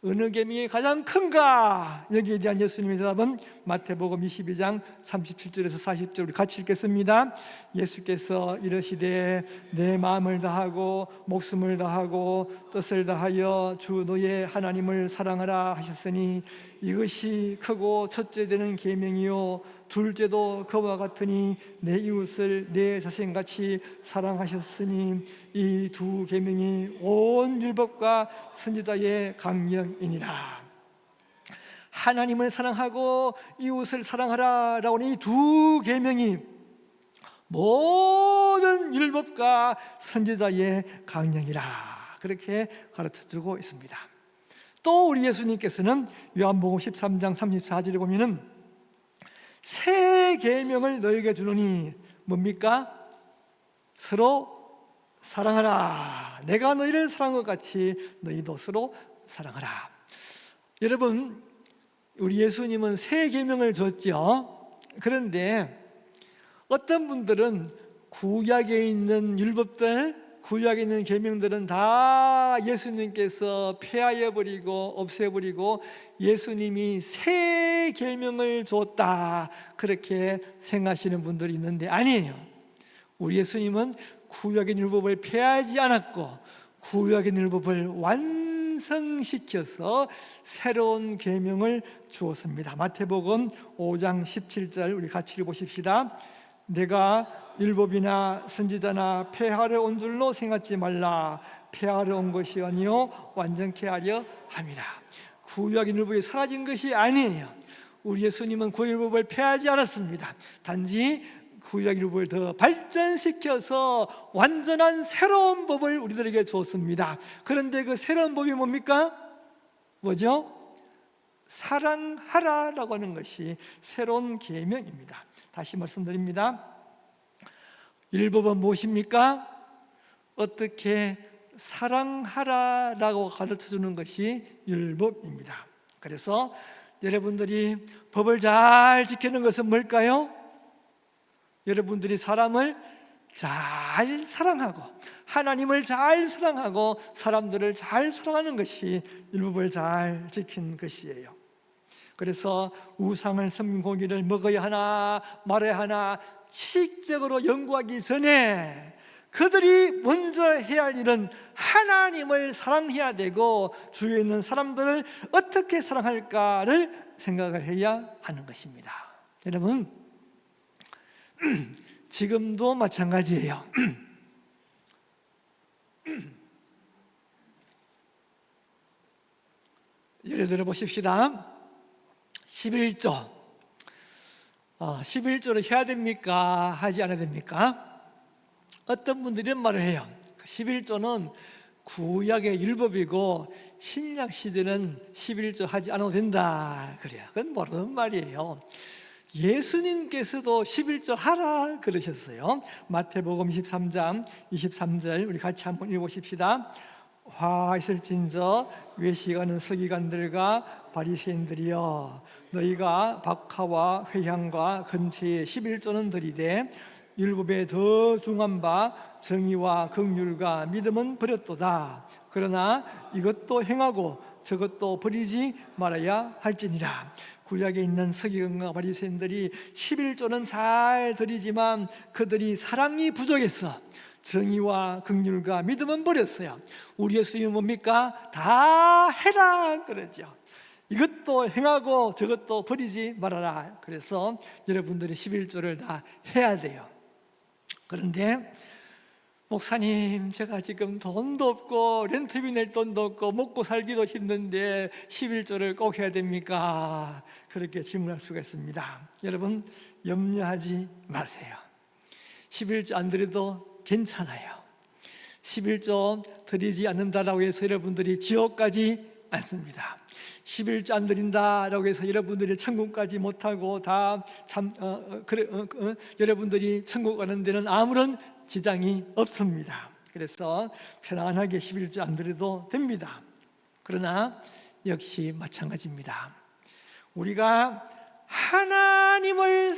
어느 계명이 가장 큰가? 여기에 대한 예수님의 대답은 마태복음 22장 37절에서 40절, 우리 같이 읽겠습니다. 예수께서 이르시되 내 마음을 다하고 목숨을 다하고 뜻을 다하여 주 너의 하나님을 사랑하라 하셨으니 이것이 크고 첫째 되는 계명이요 둘째도 그와 같으니 내 이웃을 내 자신같이 사랑하셨으니 이 두 계명이 온 율법과 선지자의 강령이니라. 하나님을 사랑하고 이웃을 사랑하라라고 하는 이 두 계명이 모든 율법과 선지자의 강령이라, 그렇게 가르쳐주고 있습니다. 또 우리 예수님께서는 요한복음 13장 34절에 보면은 새 계명을 너에게 주노니 뭡니까? 서로 사랑하라. 내가 너희를 사랑한 것 같이 너희도 서로 사랑하라. 여러분, 우리 예수님은 새 계명을 줬죠. 그런데 어떤 분들은 구약에 있는 율법들, 구약에 있는 계명들은 다 예수님께서 폐하여버리고 없애버리고 예수님이 새 계명을 줬다, 그렇게 생각하시는 분들이 있는데 아니에요. 우리 예수님은 구약의 율법을 폐하지 않았고 구약의 율법을 완성시켜서 새로운 계명을 주었습니다. 마태복음 5장 17절 우리 같이 읽어보십시다. 내가 율법이나 선지자나 폐하러 온 줄로 생각지 말라. 폐하러 온 것이 아니요 완전케 하려 함이라. 구약의 율법이 사라진 것이 아니에요. 우리 예수님은 구약 율법을 폐하지 않았습니다. 단지 구약 율법을 더 발전시켜서 완전한 새로운 법을 우리들에게 주었습니다. 그런데 그 새로운 법이 뭡니까? 뭐죠? 사랑하라라고 하는 것이 새로운 계명입니다. 다시 말씀드립니다. 율법은 무엇입니까? 어떻게 사랑하라라고 가르쳐주는 것이 율법입니다. 그래서 여러분들이 법을 잘 지키는 것은 뭘까요? 여러분들이 사람을 잘 사랑하고 하나님을 잘 사랑하고 사람들을 잘 사랑하는 것이 율법을 잘 지킨 것이에요. 그래서 우상을 섬긴 고기를 먹어야 하나 말아야 하나 지식적으로 연구하기 전에 그들이 먼저 해야 할 일은 하나님을 사랑해야 되고 주위에 있는 사람들을 어떻게 사랑할까를 생각을 해야 하는 것입니다. 여러분, 지금도 마찬가지예요. 예를 들어 보십시다. 11조 11조를 해야 됩니까? 하지 않아야 됩니까? 어떤 분들이 이런 말을 해요. 11조는 구약의 율법이고 신약 시대는 11조 하지 않아도 된다 그래요. 그건 모르는 말이에요. 예수님께서도 11조 하라 그러셨어요. 마태복음 23장 23절 우리 같이 한번 읽어보십시다. 화 있을진저 외식하는 서기관들과 바리새인들이여, 너희가 박하와 회향과 근처에 11조는 드리되 율법에 더 중한 바 정의와 긍휼과 믿음은 버렸도다. 그러나 이것도 행하고 저것도 버리지 말아야 할지니라. 구약에 있는 서기관과 바리새인들이 11조는 잘 드리지만 그들이 사랑이 부족했어. 정의와 긍휼과 믿음은 버렸어요. 우리 예수님은 뭡니까? 다 해라 그러죠. 이것도 행하고 저것도 버리지 말아라. 그래서 여러분들이 11조를 다 해야 돼요. 그런데 목사님, 제가 지금 돈도 없고 렌트비 낼 돈도 없고 먹고 살기도 힘든데 11조를 꼭 해야 됩니까? 그렇게 질문할 수가 있습니다. 여러분, 염려하지 마세요. 11조 안 드려도 괜찮아요. 11조 드리지 않는다라고 해서 여러분들이 지옥 가지 않습니다. 11조 안 드린다라고 해서 여러분들이 천국 가지 못하고 여러분들이 천국 가는 데는 아무런 지장이 없습니다. 그래서 편안하게 11조 안 드려도 됩니다. 그러나 역시 마찬가지입니다. 우리가 하나님을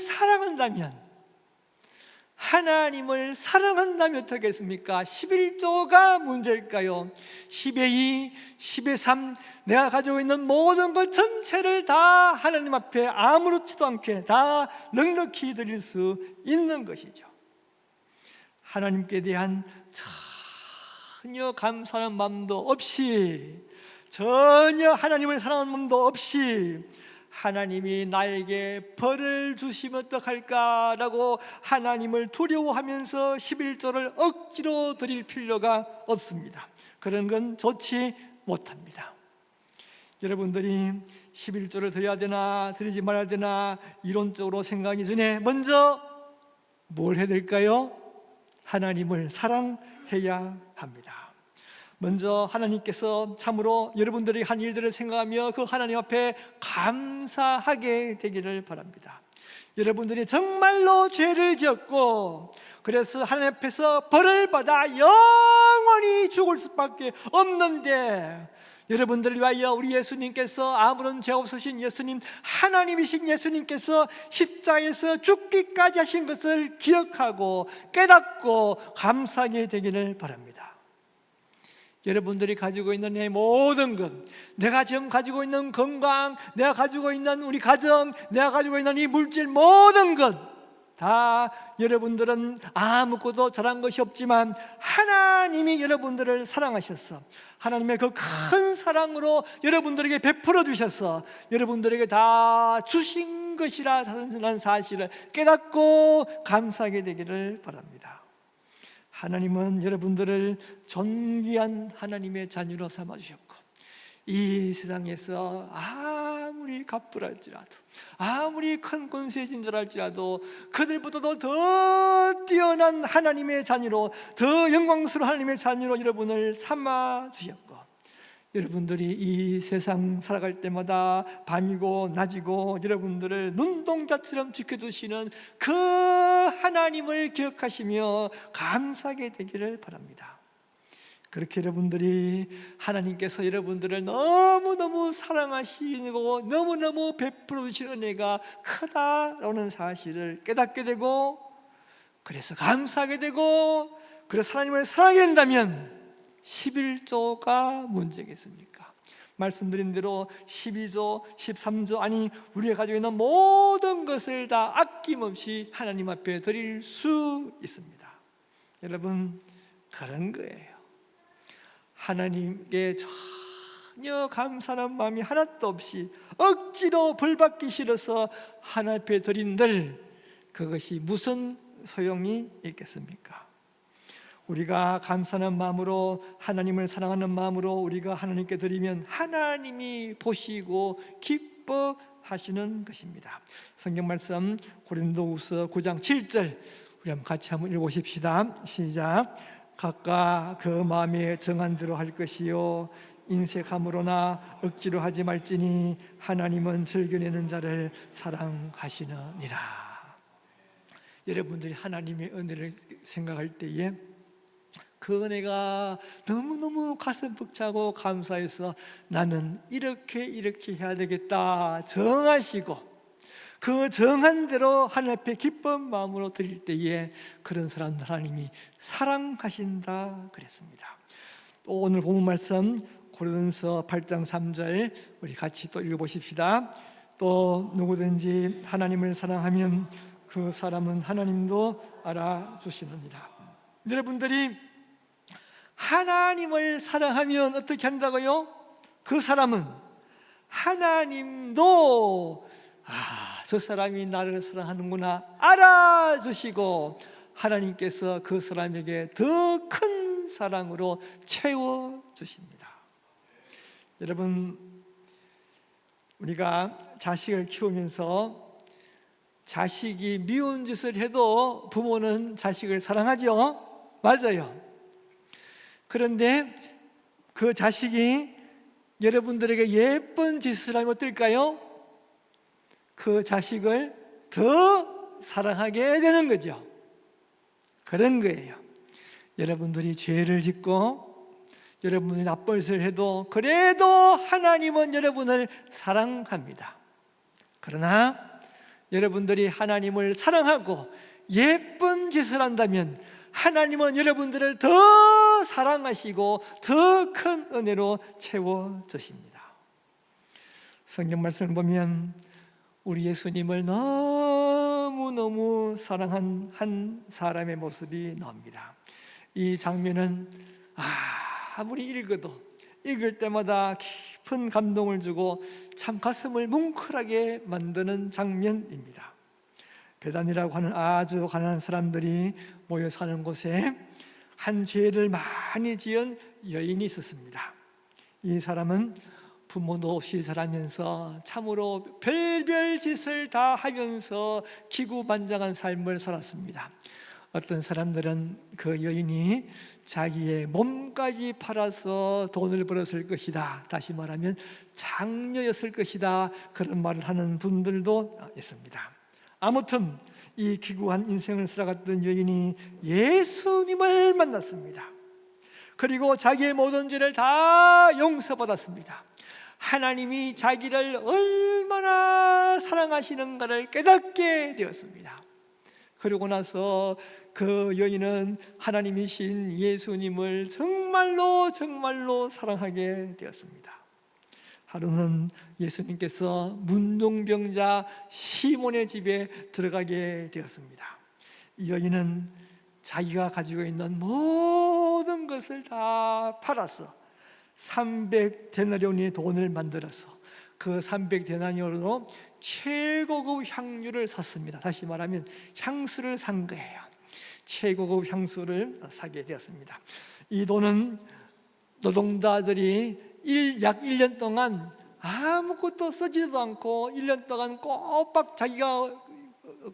사랑한다면 어떻게 했습니까? 11조가 문제일까요? 10의 2, 10의 3 내가 가지고 있는 모든 것 전체를 다 하나님 앞에 아무렇지도 않게 다 넉넉히 드릴 수 있는 것이죠. 하나님께 대한 전혀 감사하는 마음도 없이, 전혀 하나님을 사랑하는 마음도 없이 하나님이 나에게 벌을 주시면 어떡할까라고 하나님을 두려워하면서 11조를 억지로 드릴 필요가 없습니다. 그런 건 좋지 못합니다. 여러분들이 11조를 드려야 되나 드리지 말아야 되나 이론적으로 생각하기 전에 먼저 뭘 해야 될까요? 하나님을 사랑해야 합니다. 먼저 하나님께서 참으로 여러분들이 한 일들을 생각하며 그 하나님 앞에 감사하게 되기를 바랍니다. 여러분들이 정말로 죄를 지었고 그래서 하나님 앞에서 벌을 받아 영원히 죽을 수밖에 없는데, 여러분들을 위하여 우리 예수님께서, 아무런 죄 없으신 예수님, 하나님이신 예수님께서 십자가에서 죽기까지 하신 것을 기억하고 깨닫고 감사하게 되기를 바랍니다. 여러분들이 가지고 있는 이 모든 것, 내가 지금 가지고 있는 건강, 내가 가지고 있는 우리 가정, 내가 가지고 있는 이 물질 모든 것 다 여러분들은 아무것도 잘한 것이 없지만 하나님이 여러분들을 사랑하셨어. 하나님의 그 큰 사랑으로 여러분들에게 베풀어 주셔서 여러분들에게 다 주신 것이라는 사실을 깨닫고 감사하게 되기를 바랍니다. 하나님은 여러분들을 존귀한 하나님의 자녀로 삼아주셨고, 이 세상에서 아무리 갑부랄지라도, 아무리 큰 권세의 진절할지라도 그들보다도 더 뛰어난 하나님의 자녀로, 더 영광스러운 하나님의 자녀로 여러분을 삼아주셨고, 여러분들이 이 세상 살아갈 때마다 밤이고 낮이고 여러분들을 눈동자처럼 지켜주시는 그 하나님을 기억하시며 감사하게 되기를 바랍니다. 그렇게 여러분들이 하나님께서 여러분들을 너무너무 사랑하시고 너무너무 베풀어 주시는 은혜가 크다라는 사실을 깨닫게 되고, 그래서 감사하게 되고, 그래서 하나님을 사랑하게 된다면 11조가 문제겠습니까? 말씀드린 대로 12조, 13조, 아니 우리가 가지고 있는 모든 것을 다 아낌없이 하나님 앞에 드릴 수 있습니다. 여러분, 그런 거예요. 하나님께 전혀 감사하는 마음이 하나도 없이 억지로 벌받기 싫어서 하나님 앞에 드린들, 그것이 무슨 소용이 있겠습니까? 우리가 감사하는 마음으로, 하나님을 사랑하는 마음으로 우리가 하나님께 드리면 하나님이 보시고 기뻐하시는 것입니다. 성경 말씀 고린도후서 9장 7절 우리 한번 같이 한번 읽어보십시다. 시작. 각각 그 마음에 정한 대로 할 것이요 인색함으로나 억지로 하지 말지니 하나님은 즐겨내는 자를 사랑하시느니라. 여러분들이 하나님의 은혜를 생각할 때에 그 은혜가 너무너무 가슴 벅차고 감사해서 나는 이렇게 해야 되겠다 정하시고 그 정한 대로 하나님 앞에 기쁜 마음으로 드릴 때에 그런 사람들 하나님이 사랑하신다 그랬습니다. 또 오늘 본문 말씀 고린도서 8장 3절 우리 같이 또 읽어보십시다. 또 누구든지 하나님을 사랑하면 그 사람은 하나님도 알아주시느니라. 여러분들이 하나님을 사랑하면 어떻게 한다고요? 그 사람은 하나님도 저 사람이 나를 사랑하는구나 알아주시고 하나님께서 그 사람에게 더 큰 사랑으로 채워주십니다. 여러분, 우리가 자식을 키우면서 자식이 미운 짓을 해도 부모는 자식을 사랑하죠? 맞아요. 그런데 그 자식이 여러분들에게 예쁜 짓을 하면 어떨까요? 그 자식을 더 사랑하게 되는 거죠. 그런 거예요. 여러분들이 죄를 짓고 여러분들이 나쁜 짓을 해도 그래도 하나님은 여러분을 사랑합니다. 그러나 여러분들이 하나님을 사랑하고 예쁜 짓을 한다면 하나님은 여러분들을 더 사랑하시고 더 큰 은혜로 채워주십니다. 성경 말씀을 보면 우리 예수님을 너무너무 사랑한 한 사람의 모습이 나옵니다. 이 장면은 아무리 읽을 때마다 깊은 감동을 주고 참 가슴을 뭉클하게 만드는 장면입니다. 베단이라고 하는 아주 가난한 사람들이 모여 사는 곳에 한 죄를 많이 지은 여인이 있었습니다. 이 사람은 부모도 없이 자라면서 참으로 별별 짓을 다 하면서 기구만장한 삶을 살았습니다. 어떤 사람들은 그 여인이 자기의 몸까지 팔아서 돈을 벌었을 것이다, 다시 말하면 장녀였을 것이다, 그런 말을 하는 분들도 있습니다. 아무튼 이 기구한 인생을 살아갔던 여인이 예수님을 만났습니다. 그리고 자기의 모든 죄를 다 용서받았습니다. 하나님이 자기를 얼마나 사랑하시는가를 깨닫게 되었습니다. 그러고 나서 그 여인은 하나님이신 예수님을 정말로 사랑하게 되었습니다. 하루는 예수님께서 문둥병자 시몬의 집에 들어가게 되었습니다. 이 여인은 자기가 가지고 있는 모든 것을 다 팔아서 300데나리온의 돈을 만들어서 그 300데나리온으로 최고급 향유를 샀습니다. 다시 말하면 향수를 산 거예요. 최고급 향수를 사게 되었습니다. 이 돈은 노동자들이 약 1년 동안 아무것도 쓰지도 않고 1년 동안 꼬박 자기가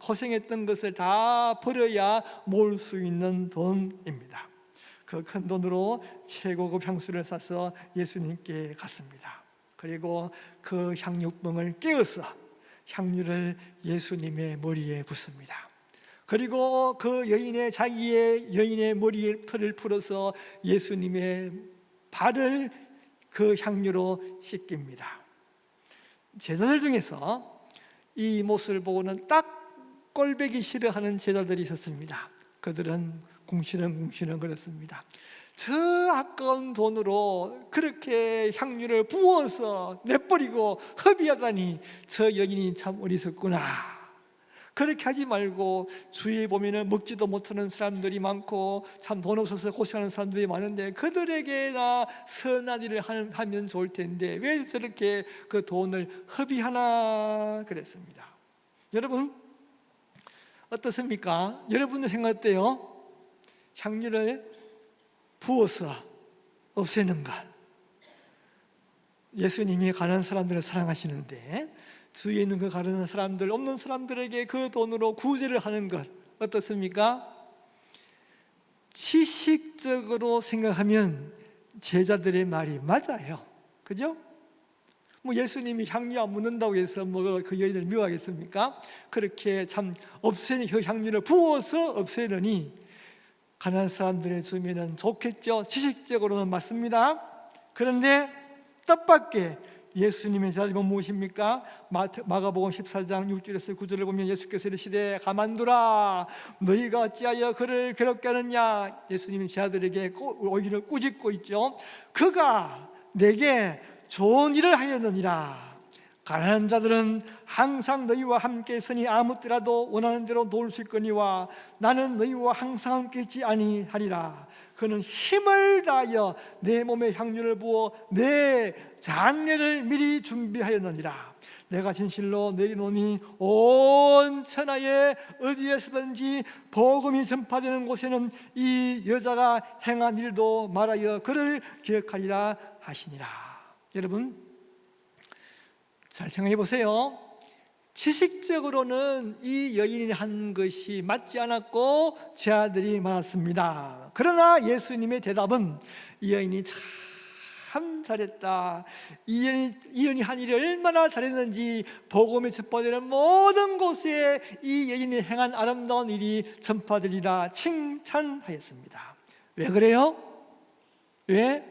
고생했던 것을 다 벌어야 모을 수 있는 돈입니다. 그 큰 돈으로 최고급 향수를 사서 예수님께 갔습니다. 그리고 그 향유병을 깨어서 향유를 예수님의 머리에 붓습니다. 그리고 그 자기의 여인의 머리에 털을 풀어서 예수님의 발을 그 향유로 씻깁니다. 제자들 중에서 이 모습을 보고는 딱 꼴보기 싫어하는 제자들이 있었습니다. 그들은 궁시렁궁시렁 거렸습니다. 저 아까운 돈으로 그렇게 향유를 부어서 내버리고 허비하다니 저 여인이 참 어리석구나. 그렇게 하지 말고 주위에 보면은 먹지도 못하는 사람들이 많고 참 돈 없어서 고생하는 사람들이 많은데 그들에게나 선한 일을 하면 좋을 텐데 왜 저렇게 그 돈을 허비하나 그랬습니다. 여러분 어떻습니까? 여러분들 생각 어때요? 향유를 부어서 없애는 것. 예수님이 가난한 사람들을 사랑하시는데 주위에 있는 그 가난한 사람들, 없는 사람들에게 그 돈으로 구제를 하는 것 어떻습니까? 지식적으로 생각하면 제자들의 말이 맞아요. 그죠? 뭐 예수님이 향유 안 묻는다고 해서 뭐 그 여인을 미워하겠습니까? 그렇게 참 없애는 그 향유를 부어서 없애느니 가난한 사람들의 주면은 좋겠죠. 지식적으로는 맞습니다. 그런데 뜻밖의 예수님의 제자들은 무엇입니까? 마가복음 14장 6절에서 9절을 보면 예수께서 이르시되 가만두라 너희가 어찌하여 그를 괴롭게 하느냐. 예수님이 제자들에게 오히려 꾸짖고 있죠. 그가 내게 좋은 일을 하였느니라. 가난한 자들은 항상 너희와 함께 있으니 아무 때라도 원하는 대로 놓을 수 있거니와 나는 너희와 항상 함께 있지 아니하리라. 그는 힘을 다하여 내 몸에 향유를 부어 내 장례를 미리 준비하였느니라. 내가 진실로 너희에게 이르노니 온 천하에 어디에서든지 복음이 전파되는 곳에는 이 여자가 행한 일도 말하여 그를 기억하리라 하시니라. 여러분 잘 생각해 보세요. 지식적으로는 이 여인이 한 것이 맞지 않았고 죄아들이 많았습니다. 그러나 예수님의 대답은 이 여인이 참 잘했다. 이 여인이 한 일이 얼마나 잘했는지 복음이 전파되는 모든 곳에 이 여인이 행한 아름다운 일이 전파되리라 칭찬하였습니다. 왜 그래요? 왜?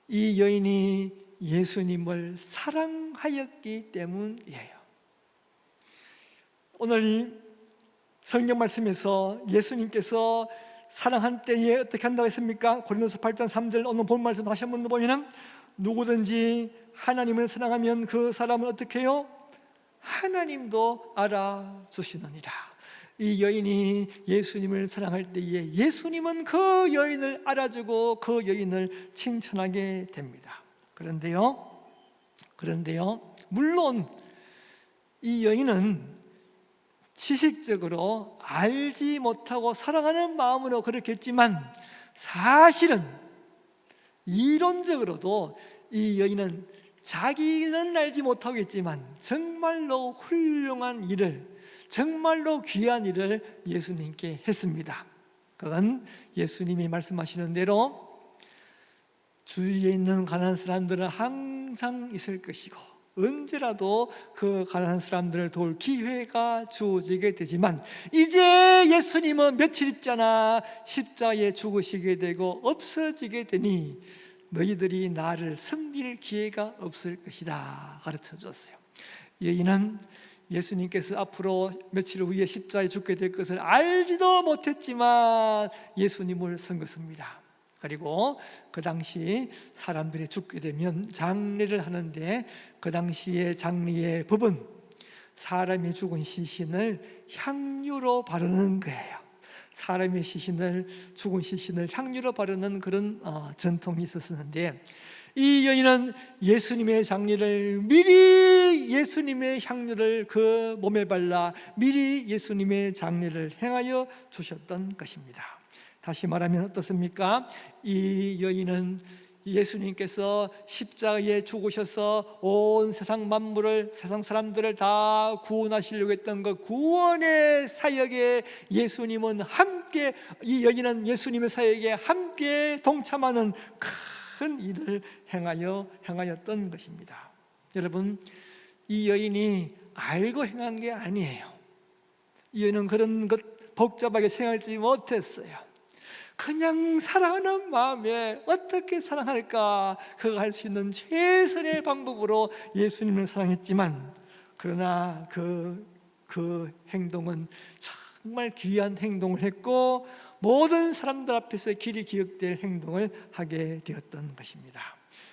이 여인이 예수님을 사랑하였기 때문이에요. 오늘 이 성경 말씀에서 예수님께서 사랑한 때에 어떻게 한다고 했습니까? 고린도서 8장 3절 오늘 본 말씀 다시 한번 보면 누구든지 하나님을 사랑하면 그 사람은 어떻게 해요? 하나님도 알아주시느니라. 이 여인이 예수님을 사랑할 때에 예수님은 그 여인을 알아주고 그 여인을 칭찬하게 됩니다. 그런데요, 물론 이 여인은 지식적으로 알지 못하고 사랑하는 마음으로 그렇겠지만 사실은 이론적으로도 이 여인은 자기는 알지 못하겠지만 정말로 훌륭한 일을, 정말로 귀한 일을 예수님께 했습니다. 그건 예수님이 말씀하시는 대로 주위에 있는 가난한 사람들은 항상 있을 것이고 언제라도 그 가난한 사람들을 도울 기회가 주어지게 되지만 이제 예수님은 며칠 있잖아 십자가에 죽으시게 되고 없어지게 되니 너희들이 나를 섬길 기회가 없을 것이다 가르쳐 주었어요. 여인은 예수님께서 앞으로 며칠 후에 십자가에 죽게 될 것을 알지도 못했지만 예수님을 섬겼습니다. 그리고 그 당시 사람들이 죽게 되면 장례를 하는데 그 당시의 장례의 법은 사람이 죽은 시신을 향유로 바르는 거예요. 사람의 죽은 시신을 향유로 바르는 그런 전통이 있었는데 이 여인은 예수님의 장례를 미리 예수님의 향유를 그 몸에 발라 미리 예수님의 장례를 행하여 주셨던 것입니다. 다시 말하면 어떻습니까? 이 여인은 예수님께서 십자가에 죽으셔서 온 세상 만물을, 세상 사람들을 다 구원하시려고 했던 그 구원의 사역에 예수님은 함께, 이 여인은 예수님의 사역에 함께 동참하는 큰 일을 행하였던 것입니다. 여러분, 이 여인이 알고 행한 게 아니에요. 이 여인은 그런 것 복잡하게 생각하지 못했어요. 그냥 사랑하는 마음에 어떻게 사랑할까 그가 할 수 있는 최선의 방법으로 예수님을 사랑했지만 그러나 그 행동은 정말 귀한 행동을 했고 모든 사람들 앞에서 길이 기억될 행동을 하게 되었던 것입니다.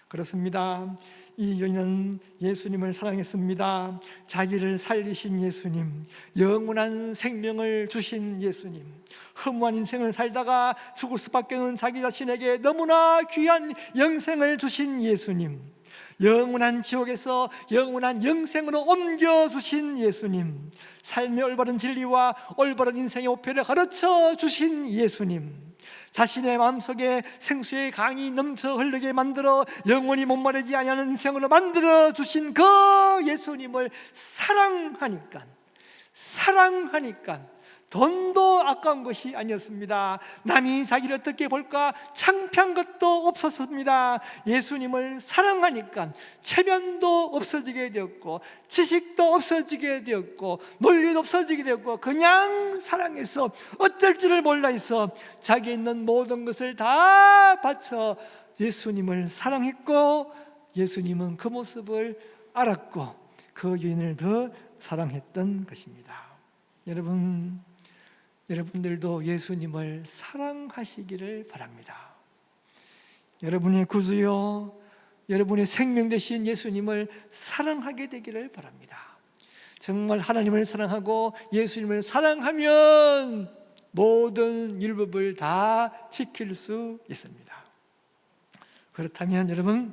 그렇습니다. 이 여인은 예수님을 사랑했습니다. 자기를 살리신 예수님, 영원한 생명을 주신 예수님, 허무한 인생을 살다가 죽을 수밖에 없는 자기 자신에게 너무나 귀한 영생을 주신 예수님, 영원한 지옥에서 영원한 영생으로 옮겨주신 예수님, 삶의 올바른 진리와 올바른 인생의 오표를 가르쳐 주신 예수님, 자신의 마음속에 생수의 강이 넘쳐 흐르게 만들어 영원히 목마르지 아니하는 인생으로 만들어 주신 그 예수님을 사랑하니까 돈도 아까운 것이 아니었습니다. 남이 자기를 어떻게 볼까 창피한 것도 없었습니다. 예수님을 사랑하니까 체면도 없어지게 되었고 지식도 없어지게 되었고 논리도 없어지게 되었고 그냥 사랑해서 어쩔 줄을 몰라 있어 자기 있는 모든 것을 다 바쳐 예수님을 사랑했고 예수님은 그 모습을 알았고 그 여인을 더 사랑했던 것입니다. 여러분들도 예수님을 사랑하시기를 바랍니다. 여러분의 구주요, 여러분의 생명 되신 예수님을 사랑하게 되기를 바랍니다. 정말 하나님을 사랑하고 예수님을 사랑하면 모든 율법을 다 지킬 수 있습니다. 그렇다면 여러분,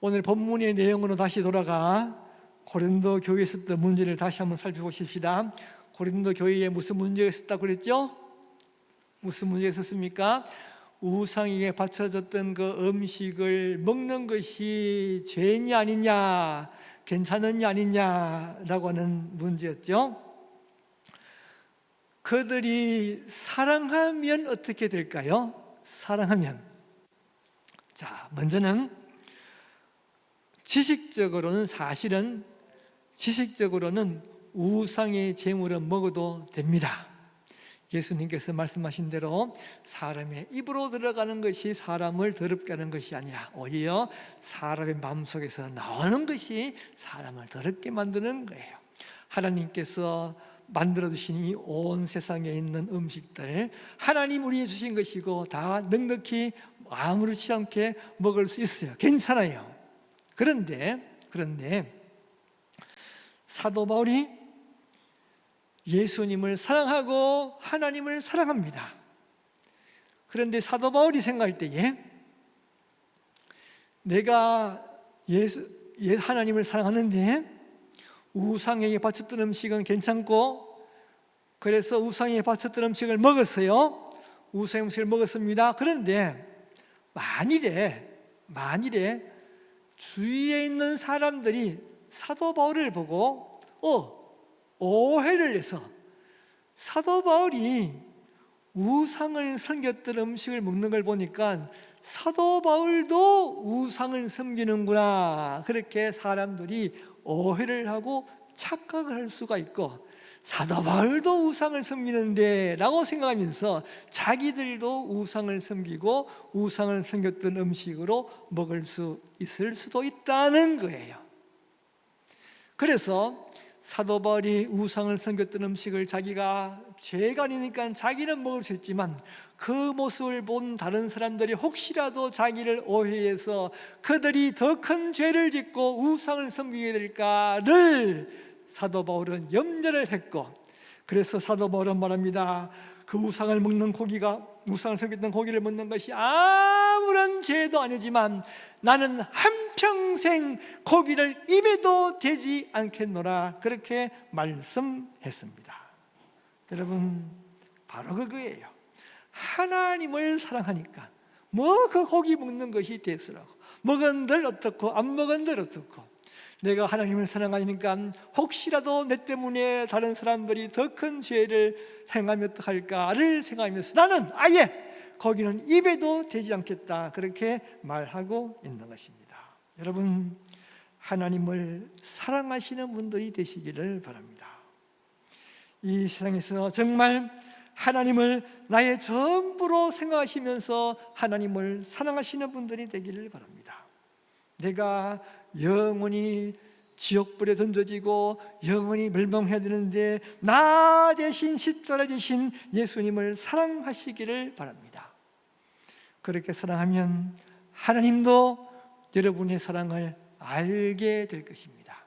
오늘 본문의 내용으로 다시 돌아가 고린도 교회에 있었던 문제를 다시 한번 살펴보십시다. 고린도 교회에 무슨 문제가 있었다고 그랬죠? 무슨 문제가 있었습니까? 우상에게 바쳐졌던 그 음식을 먹는 것이 죄냐 아니냐, 괜찮느냐 아니냐라고 하는 문제였죠. 그들이 사랑하면 어떻게 될까요? 사랑하면, 자, 먼저는 지식적으로는 우상의 제물을 먹어도 됩니다. 예수님께서 말씀하신 대로 사람의 입으로 들어가는 것이 사람을 더럽게 하는 것이 아니라 오히려 사람의 마음속에서 나오는 것이 사람을 더럽게 만드는 거예요. 하나님께서 만들어주신 이 온 세상에 있는 음식들 하나님 우리에게 주신 것이고 다 넉넉히 아무렇지 않게 먹을 수 있어요. 괜찮아요. 그런데 사도 바울이 예수님을 사랑하고 하나님을 사랑합니다. 그런데 사도 바울이 생각할 때에 내가 하나님을 사랑하는데 우상에게 바쳤던 음식은 괜찮고 그래서 우상에게 바쳤던 음식을 먹었어요. 우상 음식을 먹었습니다. 그런데 만일에 주위에 있는 사람들이 사도 바울을 보고 오해를 해서 사도 바울이 우상을 섬겼던 음식을 먹는 걸 보니까 사도 바울도 우상을 섬기는구나, 그렇게 사람들이 오해를 하고 착각을 할 수가 있고 사도 바울도 우상을 섬기는데 라고 생각하면서 자기들도 우상을 섬기고 우상을 섬겼던 음식으로 먹을 수 있을 수도 있다는 거예요. 그래서 사도 바울이 우상을 섬겼던 음식을 자기가 죄가 아니니까 자기는 먹을 수 있지만 그 모습을 본 다른 사람들이 혹시라도 자기를 오해해서 그들이 더 큰 죄를 짓고 우상을 섬기게 될까를 사도 바울은 염려를 했고, 그래서 사도 바울은 말합니다. 그 우상을 섬겼던 고기를 먹는 것이 아무런 죄도 아니지만 나는 한평생 고기를 입에도 대지 않겠노라, 그렇게 말씀했습니다. 여러분, 바로 그거예요. 하나님을 사랑하니까 뭐 그 고기 먹는 것이 대수라고, 먹은들 어떻고 안 먹은들 어떻고, 내가 하나님을 사랑하니까 혹시라도 내 때문에 다른 사람들이 더 큰 죄를 행하면 어떡할까를 생각하면서 나는 아예 거기는 입에도 대지 않겠다, 그렇게 말하고 있는 것입니다. 여러분, 하나님을 사랑하시는 분들이 되시기를 바랍니다. 이 세상에서 정말 하나님을 나의 전부로 생각하시면서 하나님을 사랑하시는 분들이 되기를 바랍니다. 내가 영원히 지옥불에 던져지고 영원히 멸망해야 되는데 나 대신 십자가를 지신 예수님을 사랑하시기를 바랍니다. 그렇게 사랑하면 하나님도 여러분의 사랑을 알게 될 것입니다.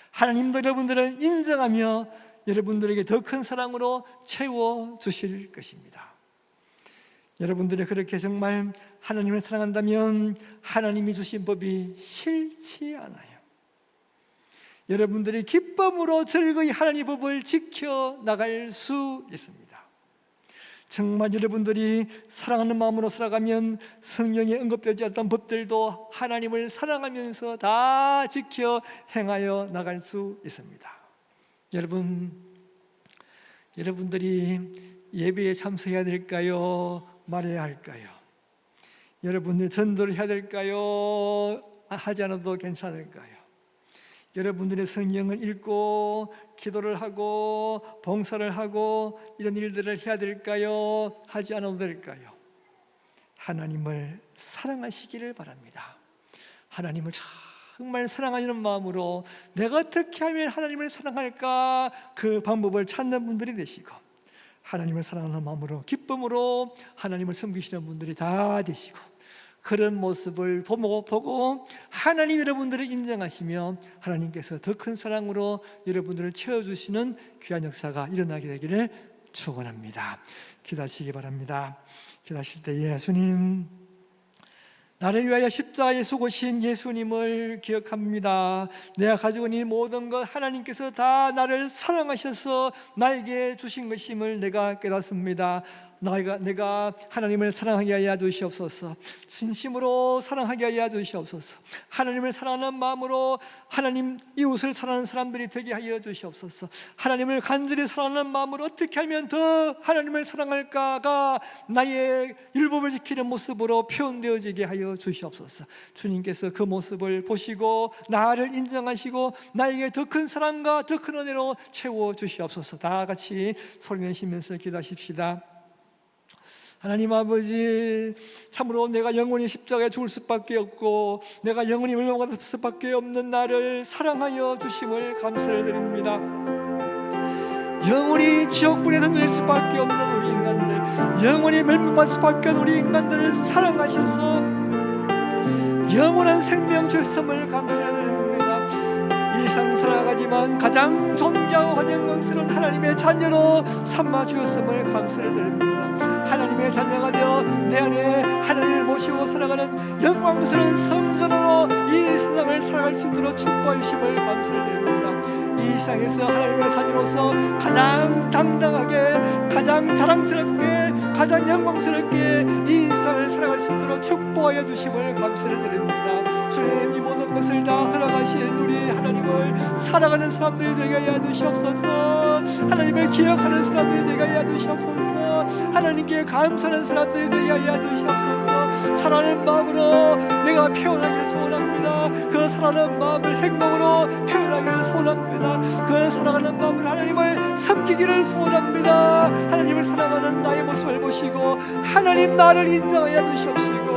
하나님도 여러분들을 인정하며 여러분들에게 더 큰 사랑으로 채워주실 것입니다. 여러분들이 그렇게 정말 하나님을 사랑한다면 하나님이 주신 법이 싫지 않아요. 여러분들이 기쁨으로 즐거이 하나님의 법을 지켜나갈 수 있습니다. 정말 여러분들이 사랑하는 마음으로 살아가면 성경에 언급되지 않던 법들도 하나님을 사랑하면서 다 지켜 행하여 나갈 수 있습니다. 여러분들이 예배에 참석해야 될까요? 말해야 할까요? 여러분들 전도를 해야 될까요? 하지 않아도 괜찮을까요? 여러분들의 성경을 읽고 기도를 하고 봉사를 하고 이런 일들을 해야 될까요? 하지 않아도 될까요? 하나님을 사랑하시기를 바랍니다. 하나님을 정말 사랑하시는 마음으로 내가 어떻게 하면 하나님을 사랑할까? 그 방법을 찾는 분들이 되시고, 하나님을 사랑하는 마음으로 기쁨으로 하나님을 섬기시는 분들이 다 되시고, 그런 모습을 보고 하나님 여러분들을 인정하시며 하나님께서 더 큰 사랑으로 여러분들을 채워주시는 귀한 역사가 일어나게 되기를 축원합니다. 기도하시기 바랍니다. 기도하실 때 예수님, 나를 위하여 십자가에 죽으신 예수님을 기억합니다. 내가 가지고 있는 모든 것 하나님께서 다 나를 사랑하셔서 나에게 주신 것임을 내가 깨닫습니다. 내가 하나님을 사랑하게 하여 주시옵소서. 진심으로 사랑하게 하여 주시옵소서. 하나님을 사랑하는 마음으로 하나님 이웃을 사랑하는 사람들이 되게 하여 주시옵소서. 하나님을 간절히 사랑하는 마음으로 어떻게 하면 더 하나님을 사랑할까가 나의 율법을 지키는 모습으로 표현되어지게 하여 주시옵소서. 주님께서 그 모습을 보시고 나를 인정하시고 나에게 더 큰 사랑과 더 큰 은혜로 채워 주시옵소서. 다 같이 소리 내시면서 기도하십시다. 하나님 아버지, 참으로 내가 영원히 십자가에 죽을 수밖에 없고 내가 영원히 멸망할 수밖에 없는 나를 사랑하여 주심을 감사를 드립니다. 영원히 지옥불에 던질 수밖에 없는 우리 인간들, 영원히 멸망할 수밖에 없는 우리 인간들을 사랑하셔서 영원한 생명 주심을 감사를 드립니다. 이 세상 살아가지만 가장 존귀하고 가장 영광스러운 하나님의 자녀로 삼아 주셨음을 감사를 드립니다. 하나님의 자녀가 되어 내 안에 하나님을 모시고 살아가는 영광스러운 성전으로 이 세상을 살아갈 수 있도록 축복해 주심을 감사를 드립니다. 이 세상에서 하나님의 자녀로서 가장 당당하게, 가장 자랑스럽게, 가장 영광스럽게 이 세상을 살아갈 수 있도록 축복하여 주심을 감사를 드립니다. 주님, 이 모든 것을 다 허락하신 우리 하나님을 살아가는 사람들이 되게 하여 주시옵소서. 하나님을 기억하는 사람들이 되게 하여 주시옵소서. 하나님께 감사하는 사람들이 되게 하여 주시옵소서. 사랑하는 마음으로 내가 표현하기를 소원합니다. 그 사랑하는 마음을 행동으로 표현하기를 소원합니다. 그 사랑하는 마음으로 하나님을 섬기기를 소원합니다. 하나님을 사랑하는 나의 모습을 보시고 하나님 나를 인정하여 주시옵시고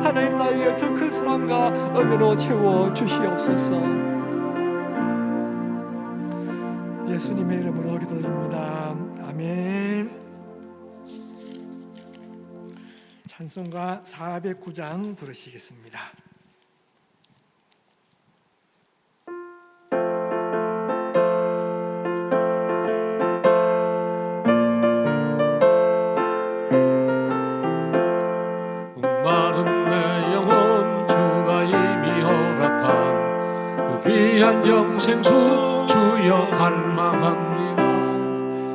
하나님 나에게 더 큰 사랑과 은혜로 채워 주시옵소서. 예수님의 이름으로 기도드립니다. 아멘. 찬송가 409장 부르시겠습니다. 목마른 내 영혼 주가 이미 허락한 그 귀한 영생수 주여 갈망합니다.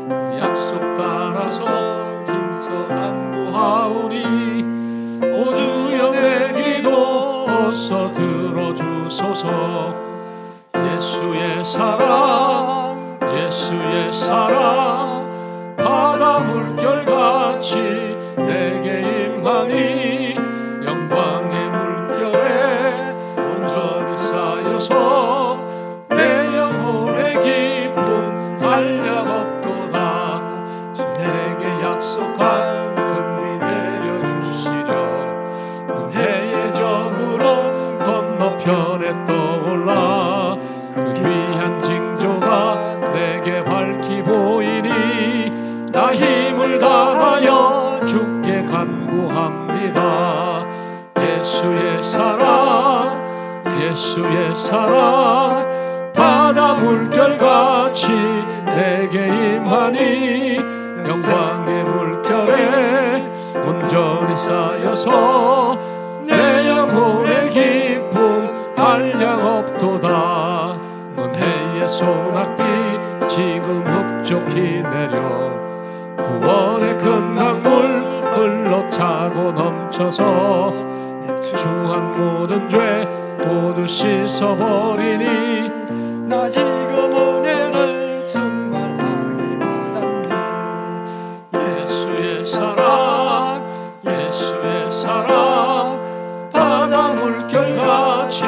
그 약속 따라서 힘써 간구하오니 오 주여 내 기도 어서 들어주소서. 예수의 사랑, 예수의 사랑 바다 물결같이 내게 임하니 영광의 물결에 온전히 쌓여서 내 영혼의 기쁨 한량없도다. 주 내게 약속한 금비 내려주시려 은혜의 저구름 건너편에 떠올라 그 간구합니다. 예수의 사랑, 예수의 사랑, 바다 물결같이 내게 임하니 영광의 물결에 온전히 쌓여서 내 영혼의 기쁨 한량없도다. 은혜의 소낙비 지금 흡족히 내려 구원의 큰 강물 흘러차고 넘쳐서 중한 모든 죄 모두 씻어버리니 나 지금 은혜를 충만하게 받았네. 예수의 사랑, 예수의 사랑, 바다 물결같이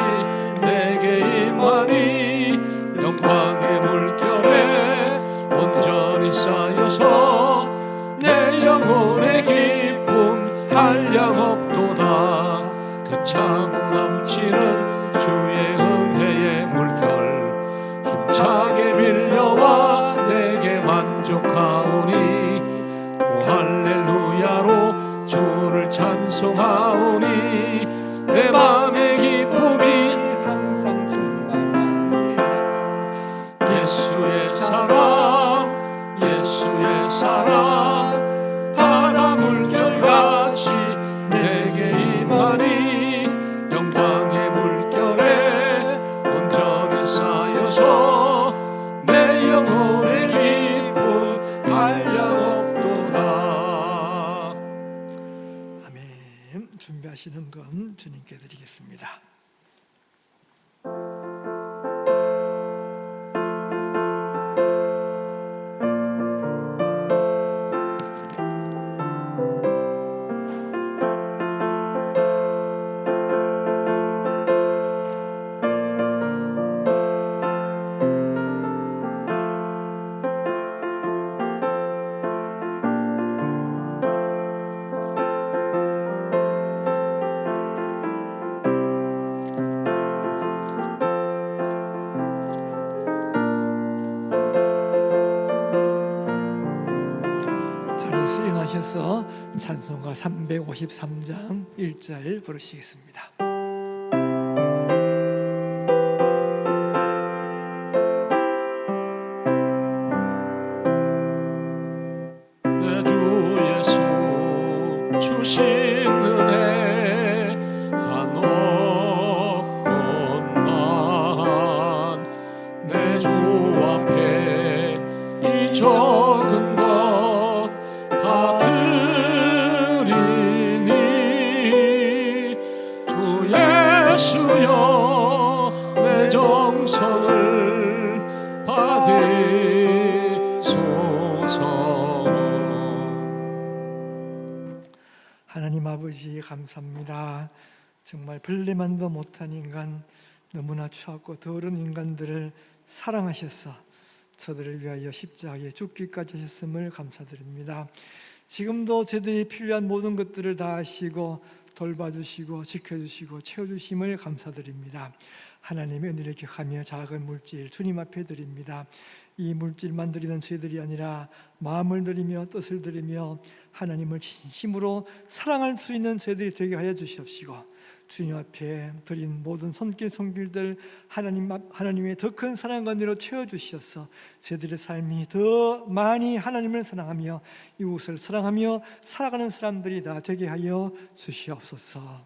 내게 임하니 영광의 물결에 온전히 쌓여서 내 영혼의 기쁨 한량없도다. 그 차고 넘치는 주의 은혜의 물결 힘차게 밀려와 내게 만족하오니 오 할렐루야로 주를 찬송하오니 내 맘의 기쁨이 항상 충만하리라. 예수의 사랑, 예수의 사랑, 바다 물결같이 내게 임하니 영광의 물결에 온전히 쌓여서 내 영혼의 기쁨 한량없도다. 아멘. 준비하시는 건 주님께 드리겠습니다. 수행하셔서 찬송가 353장 1절 부르시겠습니다. 내 주 예수 주신 은혜 한없건만 내 주 앞에 이 적은 것 다 드리니 주 예수여 내 정성을 받으소서. 하나님 아버지 감사합니다. 정말 벌레만도 못한 인간, 너무나 추하고 더러운 인간들을 사랑하셔서 저들을 위하여 십자가에 죽기까지 하셨음을 감사드립니다. 지금도 저들이 필요한 모든 것들을 다 하시고 돌봐주시고 지켜주시고 채워주심을 감사드립니다. 하나님의 은혜를 기억하며 작은 물질 주님 앞에 드립니다. 이 물질만 드리는 저희들이 아니라 마음을 드리며 뜻을 드리며 하나님을 진심으로 사랑할 수 있는 저희들이 되게 하여 주시옵시고, 주님 앞에 드린 모든 손길 손길들 하나님의 더 큰 사랑과 은혜로 채워주셔서 저희들의 삶이 더 많이 하나님을 사랑하며 이웃을 사랑하며 살아가는 사람들이 다 되게 하여 주시옵소서.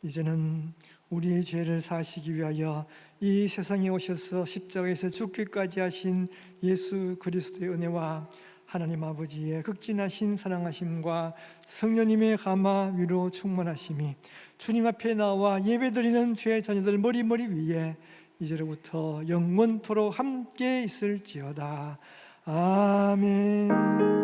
이제는 우리의 죄를 사하시기 위하여 이 세상에 오셔서 십자가에서 죽기까지 하신 예수 그리스도의 은혜와 하나님 아버지의 극진하신 사랑하심과 성령님의 감화 위로 충만하심이 주님 앞에 나와 예배드리는 죄의 자녀들 머리 위에 이제로부터 영원토록 함께 있을지어다. 아멘.